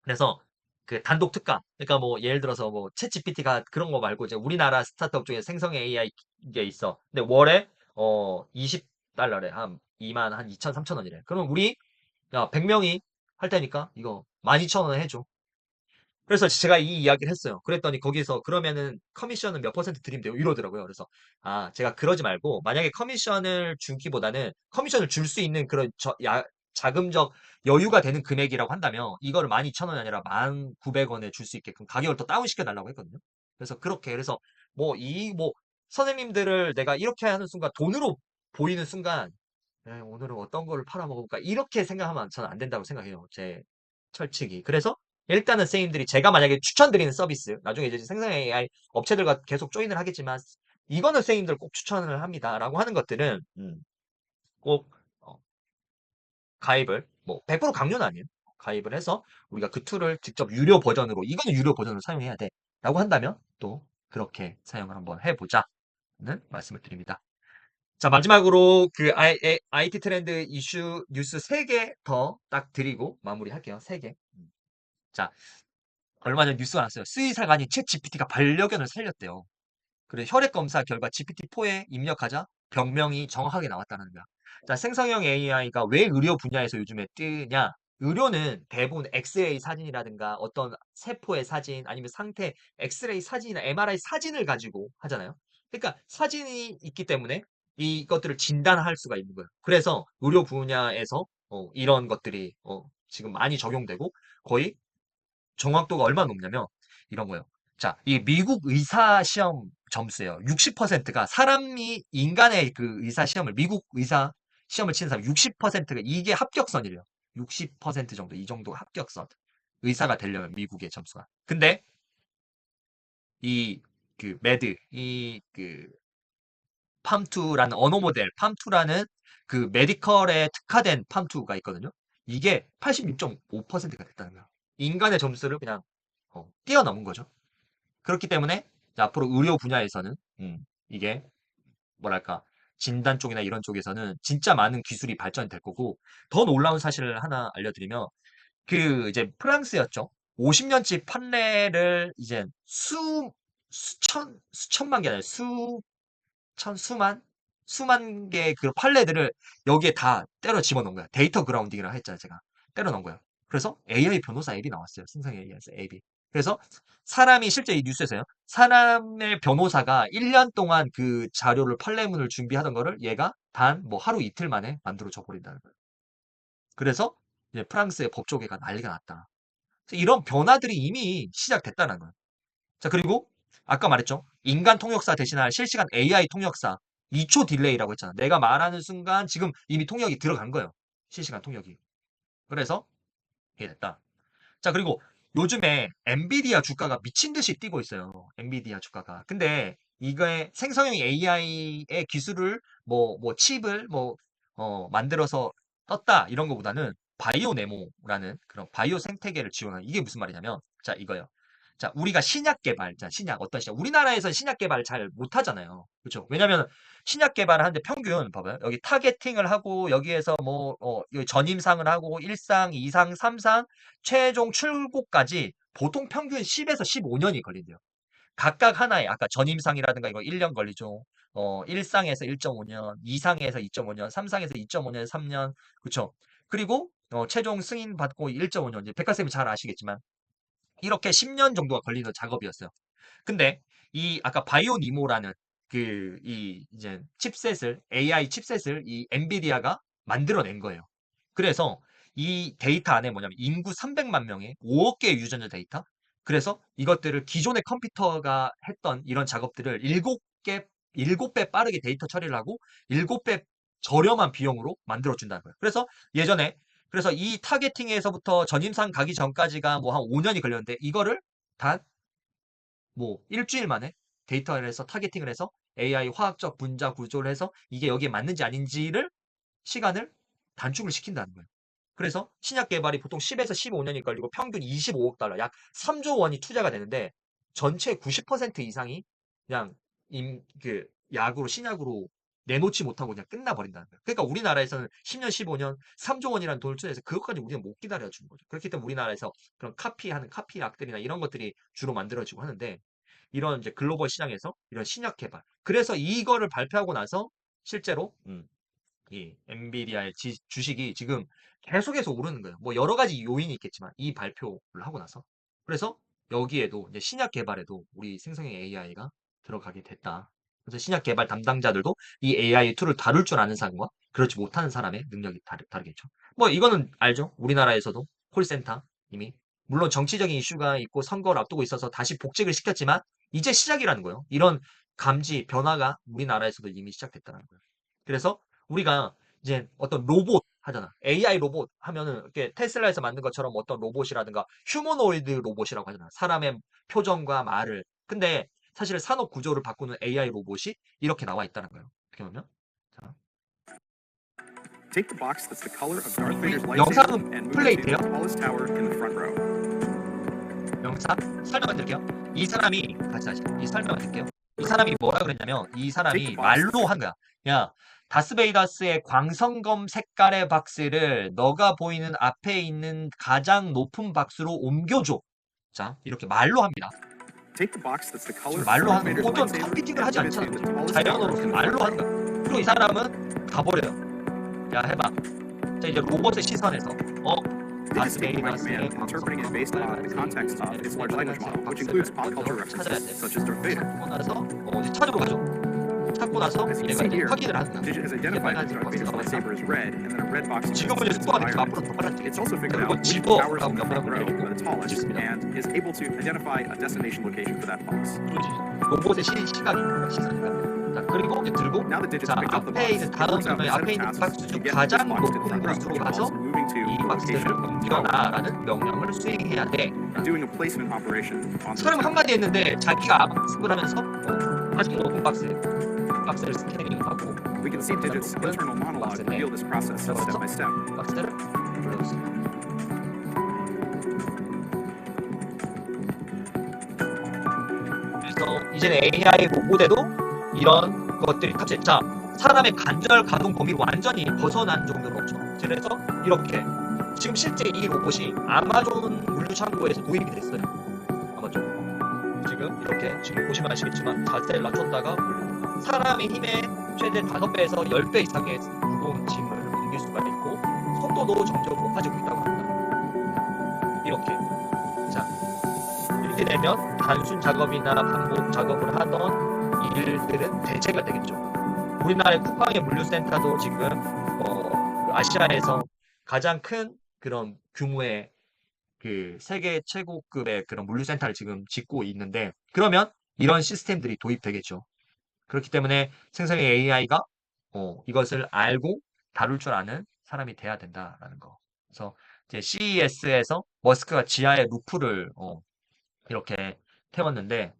Speaker 2: 그래서 그 단독 특가 그러니까 뭐 예를 들어서 뭐 챗GPT가 그런 거 말고 이제 우리나라 스타트업 중에 생성 AI 게 있어. 근데 월에 $20래. 한 2만 한 2천 3천 원이래. 그럼 우리 야 100명이 할 테니까 이거 12,000원에 해줘. 그래서 제가 이 이야기를 했어요. 그랬더니 거기서 그러면은 커미션은 몇 퍼센트 드리면 돼요? 이러더라고요. 그래서 제가 그러지 말고 만약에 커미션을 주기보다는 커미션을 줄 수 있는 그런 자금적 여유가 되는 금액이라고 한다면 이거를 12,000원이 아니라 1,900원에 줄 수 있게끔 가격을 더 다운시켜 달라고 했거든요. 그래서 뭐 선생님들을 내가 이렇게 하는 순간 돈으로 보이는 순간 오늘은 어떤 거를 팔아먹을까 이렇게 생각하면 저는 안 된다고 생각해요. 제 철칙이. 그래서 일단은 선생님들이 제가 만약에 추천드리는 서비스, 나중에 이제 생성 AI 업체들과 계속 조인을 하겠지만, 이거는 선생님들 꼭 추천을 합니다. 라고 하는 것들은, 꼭, 어, 가입을, 뭐, 100% 강요는 아니에요. 가입을 해서 우리가 그 툴을 직접 유료 버전으로, 이거는 유료 버전으로 사용해야 돼. 라고 한다면, 또, 그렇게 사용을 한번 해보자는 말씀을 드립니다. 자, 마지막으로 그 IT 트렌드 이슈 뉴스 3개 더 딱 드리고 마무리할게요. 3개. 자, 얼마 전 뉴스가 났어요. 수의사관이 챗 GPT가 반려견을 살렸대요. 그래 혈액 검사 결과 GPT-4에 입력하자 병명이 정확하게 나왔다는 거야. 자, 생성형 AI가 왜 의료 분야에서 요즘에 뜨냐? 의료는 대부분 엑스레이 사진이라든가 어떤 세포의 사진 아니면 상태 엑스레이 사진이나 MRI 사진을 가지고 하잖아요. 그러니까 사진이 있기 때문에 이것들을 진단할 수가 있는 거예요. 그래서 의료 분야에서 이런 것들이 지금 많이 적용되고 거의 정확도가 얼마나 높냐면 이런 거예요. 자, 이 미국 의사 시험 점수예요. 60%가 사람이 인간의 그 의사 시험을 미국 의사 시험을 치는 사람 60%가 이게 합격선이래요. 60% 정도 이 정도 합격선. 의사가 되려면 미국의 점수가. 근데 이 그 매드 이 그 팜2라는 언어 모델 팜2라는 그 메디컬에 특화된 팜2가 있거든요. 이게 86.5%가 됐다는 거예요. 인간의 점수를 그냥 뛰어넘은 거죠. 그렇기 때문에 앞으로 의료 분야에서는 이게 뭐랄까 진단 쪽이나 이런 쪽에서는 진짜 많은 기술이 발전될 거고 더 놀라운 사실을 하나 알려드리면 그 이제 프랑스였죠. 50년치 판례를 이제 수천만 개 아니라 수만 개의 그 판례들을 여기에 다 때려 집어넣은 거야. 데이터 그라운딩이라고 했잖아요, 제가. 때려 넣은 거예요. 그래서 AI 변호사 앱이 나왔어요. 생성 AI에서 앱이. 그래서 사람이 실제 이 뉴스에서요. 사람의 변호사가 1년 동안 그 자료를 판례문을 준비하던 거를 얘가 단 뭐 하루 이틀 만에 만들어 줘 버린다는 거예요. 그래서 이제 프랑스의 법조계가 난리가 났다. 그래서 이런 변화들이 이미 시작됐다는 거예요. 자, 그리고 아까 말했죠. 인간 통역사 대신할 실시간 AI 통역사 2초 딜레이라고 했잖아. 내가 말하는 순간 지금 이미 통역이 들어간 거예요. 실시간 통역이. 그래서 이게 됐다. 자, 그리고 요즘에 엔비디아 주가가 미친 듯이 뛰고 있어요. 엔비디아 주가가. 근데 이거의 생성형 AI의 기술을 뭐 칩을 만들어서 떴다 이런 거보다는 바이오 네모라는 그런 바이오 생태계를 지원하는 이게 무슨 말이냐면 자, 이거요. 자, 우리가 신약 개발, 자, 신약, 어떤 신약, 우리나라에서 신약 개발 잘 못하잖아요. 그렇죠? 왜냐면 신약 개발을 하는데 평균, 봐봐요. 여기 타겟팅을 하고, 여기에서 여기 전임상을 하고, 1상, 2상, 3상, 최종 출고까지 보통 평균 10에서 15년이 걸린대요. 각각 하나에, 아까 전임상이라든가 이거 1년 걸리죠. 1상에서 1.5년, 2상에서 2.5년, 3상에서 2.5년, 3년, 그쵸? 그리고, 최종 승인 받고 1.5년, 이제 백화쌤이 잘 아시겠지만, 이렇게 10년 정도가 걸리는 작업이었어요. 근데 이 아까 바이오니모라는 이 이제 칩셋을 AI 칩셋을 이 엔비디아가 만들어낸 거예요. 그래서 이 데이터 안에 뭐냐면 인구 300만 명의 5억 개의 유전자 데이터. 그래서 이것들을 기존의 컴퓨터가 했던 이런 작업들을 7배 빠르게 데이터 처리를 하고 7배 저렴한 비용으로 만들어 준다는 거예요. 그래서 이 타겟팅에서부터 전임상 가기 전까지가 뭐 한 5년이 걸렸는데 이거를 단 뭐 일주일 만에 데이터를 해서 타겟팅을 해서 AI 화학적 분자 구조를 해서 이게 여기에 맞는지 아닌지를 시간을 단축을 시킨다는 거예요. 그래서 신약 개발이 보통 10에서 15년이 걸리고 평균 25억 달러, 약 3조 원이 투자가 되는데 전체 90% 이상이 그냥 약으로 신약으로 내놓지 못하고 그냥 끝나버린다는 거예요. 그러니까 우리나라에서는 10년, 15년, 3조 원이라는 돈을 투자해서 그것까지 우리는 못 기다려주는 거죠. 그렇기 때문에 우리나라에서 그런 카피하는 카피약들이나 이런 것들이 주로 만들어지고 하는데 이런 이제 글로벌 시장에서 이런 신약 개발. 그래서 이거를 발표하고 나서 실제로 이 엔비디아의 주식이 지금 계속해서 오르는 거예요. 뭐 여러 가지 요인이 있겠지만 이 발표를 하고 나서 그래서 여기에도 이제 신약 개발에도 우리 생성형 AI가 들어가게 됐다. 그래서 신약 개발 담당자들도 이 AI 툴을 다룰 줄 아는 사람과 그렇지 못하는 사람의 능력이 다르겠죠. 뭐 이거는 알죠. 우리나라에서도 콜센터 이미 물론 정치적인 이슈가 있고 선거를 앞두고 있어서 다시 복직을 시켰지만 이제 시작이라는 거예요. 이런 감지 변화가 우리나라에서도 이미 시작됐다는 거예요. 그래서 우리가 이제 어떤 로봇 하잖아. AI 로봇 하면은 이렇게 테슬라에서 만든 것처럼 어떤 로봇이라든가 휴머노이드 로봇이라고 하잖아. 사람의 표정과 말을. 근데 사실 산업 구조를 바꾸는 AI 로봇이 이렇게 나와 있다는 거예요. 어떻게 보면. 자,
Speaker 4: Take the box that's the color of Darth Vader's
Speaker 2: 영상은
Speaker 4: lightsaber and move
Speaker 2: 플레이
Speaker 4: it to
Speaker 2: 돼요?
Speaker 4: the tallest tower in the front row.
Speaker 2: 영상 설명을 드릴게요. 이 사람이 같이 하시죠. 이 설명을 드릴게요. 이 사람이 뭐라 그랬냐면 이 사람이 말로 한 거야. 야, 다스베이다스의 광선검 색깔의 박스를 너가 보이는 앞에 있는 가장 높은 박스로 옮겨줘. 자, 이렇게 말로 합니다.
Speaker 4: Take the box that's the color
Speaker 2: 지금
Speaker 4: of
Speaker 2: 말로
Speaker 4: Darth
Speaker 2: 하는
Speaker 4: Vader's
Speaker 2: 거. 어떤
Speaker 4: lightsaber
Speaker 2: 컴퓨팅을
Speaker 4: and
Speaker 2: 하지
Speaker 4: move it to
Speaker 2: 않잖아.
Speaker 4: the tallest
Speaker 2: 자연어로
Speaker 4: tower in the
Speaker 2: 말로
Speaker 4: front
Speaker 2: 하는 거야. 그리고 이 사람은 가버려요. 야, 해봐. 자, 이제 로봇의 시선에서
Speaker 4: They just take my
Speaker 2: 다스베이다스의
Speaker 4: command, interpreting it based on the context of its large language model, which includes pop culture references such as Darth Vader.
Speaker 2: 찾고 나서 이제 찾으러 가죠. 찾고 나서
Speaker 4: As you
Speaker 2: 얘가
Speaker 4: can see
Speaker 2: 이제
Speaker 4: here,
Speaker 2: 확인을 하는 거야.
Speaker 4: Digit has identified that Darth Vader's lightsaber is red, and then a red box exists
Speaker 2: 지금은
Speaker 4: in
Speaker 2: 이제
Speaker 4: its
Speaker 2: 속도가 되게
Speaker 4: environment.
Speaker 2: 앞으로 더 빨라지겠죠.
Speaker 4: It's also figured
Speaker 2: 그리고
Speaker 4: out which
Speaker 2: 집어라고
Speaker 4: towers in the front
Speaker 2: 명령을
Speaker 4: row
Speaker 2: 내리고
Speaker 4: are the tallest
Speaker 2: 있습니다.
Speaker 4: and is able to identify a destination location for that box.
Speaker 2: 로봇의 시각이 시선이니까. 자, 그리고 이제 들고
Speaker 4: Now that Digit's
Speaker 2: 자,
Speaker 4: picked up the
Speaker 2: 앞에
Speaker 4: box,
Speaker 2: 있는
Speaker 4: it
Speaker 2: 다음
Speaker 4: works out a set
Speaker 2: 앞에
Speaker 4: of
Speaker 2: 있는
Speaker 4: tasks
Speaker 2: 박스
Speaker 4: to
Speaker 2: 중
Speaker 4: get
Speaker 2: 가장
Speaker 4: this box to the
Speaker 2: 높은
Speaker 4: front row,
Speaker 2: 곳으로
Speaker 4: which
Speaker 2: 가서
Speaker 4: involves moving to
Speaker 2: 이
Speaker 4: the
Speaker 2: 박스를
Speaker 4: location of the tower
Speaker 2: 옮겨놔라는 명령을 수행해야 돼.
Speaker 4: and doing a placement operation on the
Speaker 2: 사람
Speaker 4: tower.
Speaker 2: 한마디 했는데 자기가 학습을 하면서 가장 높은 박스를 스캐닝하고
Speaker 4: We can see Digit's internal monologue reveal this process step by step.
Speaker 2: 박스를 불러줬습니다. 그래서 이제는 AI 로봇에도 이런 것들이 갑자기 자 사람의 관절 가동 범위를 완전히 벗어난 정도로 없죠. 그래서 이렇게 지금 실제 이 로봇이 아마존 물류 창고에서 도입이 됐어요. 아마존 지금 이렇게 지금 보시면 아시겠지만 자세를 낮췄다가 사람의 힘의 최대 5배에서 10배 이상의 무거운 짐을 옮길 수가 있고 속도도 점점 높아지고 있다고 합니다. 이렇게 자 이렇게 되면 단순 작업이나 반복 작업을 하던 일들은 대체가 되겠죠. 우리나라의 쿠팡의 물류센터도 지금 아시아에서 가장 큰 그런 규모의 그 세계 최고급의 그런 물류센터를 지금 짓고 있는데 그러면 이런 시스템들이 도입되겠죠. 그렇기 때문에 생성의 AI가 이것을 알고 다룰 줄 아는 사람이 돼야 된다라는 거. 그래서 이제 CES에서 머스크가 지하에 루프를 이렇게 태웠는데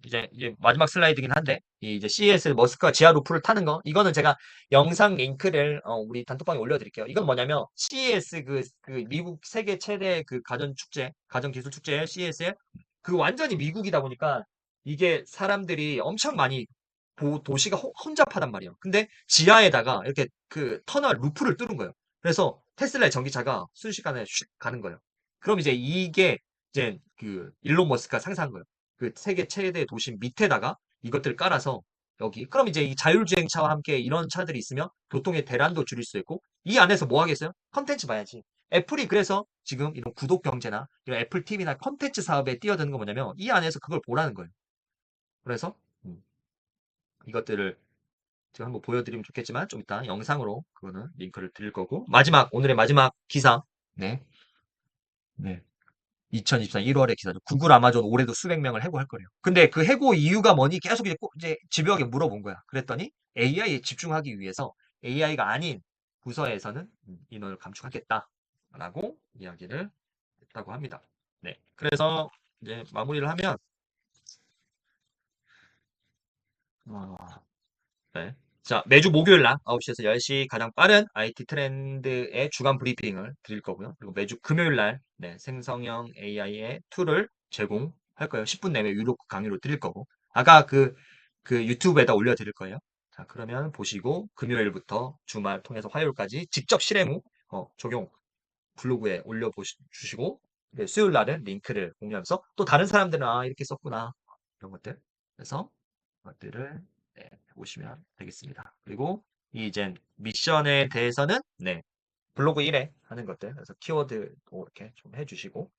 Speaker 2: 이제 마지막 슬라이드긴 한데 이제 CES 머스크가 지하 루프를 타는 거 이거는 제가 영상 링크를 우리 단톡방에 올려드릴게요. 이건 뭐냐면 CES 그 미국 세계 최대 그 가전 축제, 가전 기술 축제 CES에 그 완전히 미국이다 보니까 이게 사람들이 엄청 많이 도시가 혼잡하단 말이에요. 근데 지하에다가 이렇게 그 터널 루프를 뚫은 거예요. 그래서 테슬라의 전기차가 순식간에 슉 가는 거예요. 그럼 이제 이게 이제 그 일론 머스크가 상상한 거예요. 그 세계 최대 도시 밑에다가 이것들을 깔아서 여기 그럼 이제 이 자율주행차와 함께 이런 차들이 있으면 교통의 대란도 줄일 수 있고 이 안에서 뭐 하겠어요? 컨텐츠 봐야지. 애플이 그래서 지금 이런 구독 경제나 이런 애플 TV나 컨텐츠 사업에 뛰어드는 거 뭐냐면 이 안에서 그걸 보라는 거예요. 그래서 이것들을 제가 한번 보여드리면 좋겠지만 좀 이따 영상으로 그거는 링크를 드릴 거고 오늘의 마지막 기사 네. 2024년 1월의 기사죠. 구글, 아마존 올해도 수백 명을 해고할 거래요. 근데 그 해고 이유가 뭐니? 계속 이제 집요하게 물어본 거야. 그랬더니 AI에 집중하기 위해서 AI가 아닌 부서에서는 인원을 감축하겠다라고 이야기를 했다고 합니다. 네. 그래서 이제 마무리를 하면 네. 자, 매주 목요일 날 9시에서 10시 가장 빠른 IT 트렌드의 주간 브리핑을 드릴 거고요. 그리고 매주 금요일 날 생성형 AI의 툴을 제공할 거예요. 10분 내에 유료 강의로 드릴 거고. 아까 그 유튜브에다 올려드릴 거예요. 자, 그러면 보시고 금요일부터 주말 통해서 화요일까지 직접 실행 후 적용 블로그에 올려주시고 수요일 날은 링크를 공유하면서 또 다른 사람들은 이렇게 썼구나 이런 것들 그래서 그것들을 네, 보시면 되겠습니다. 그리고 이 이제 미션에 대해서는 네, 블로그 1에 하는 것들, 그래서 키워드 이렇게 좀 해주시고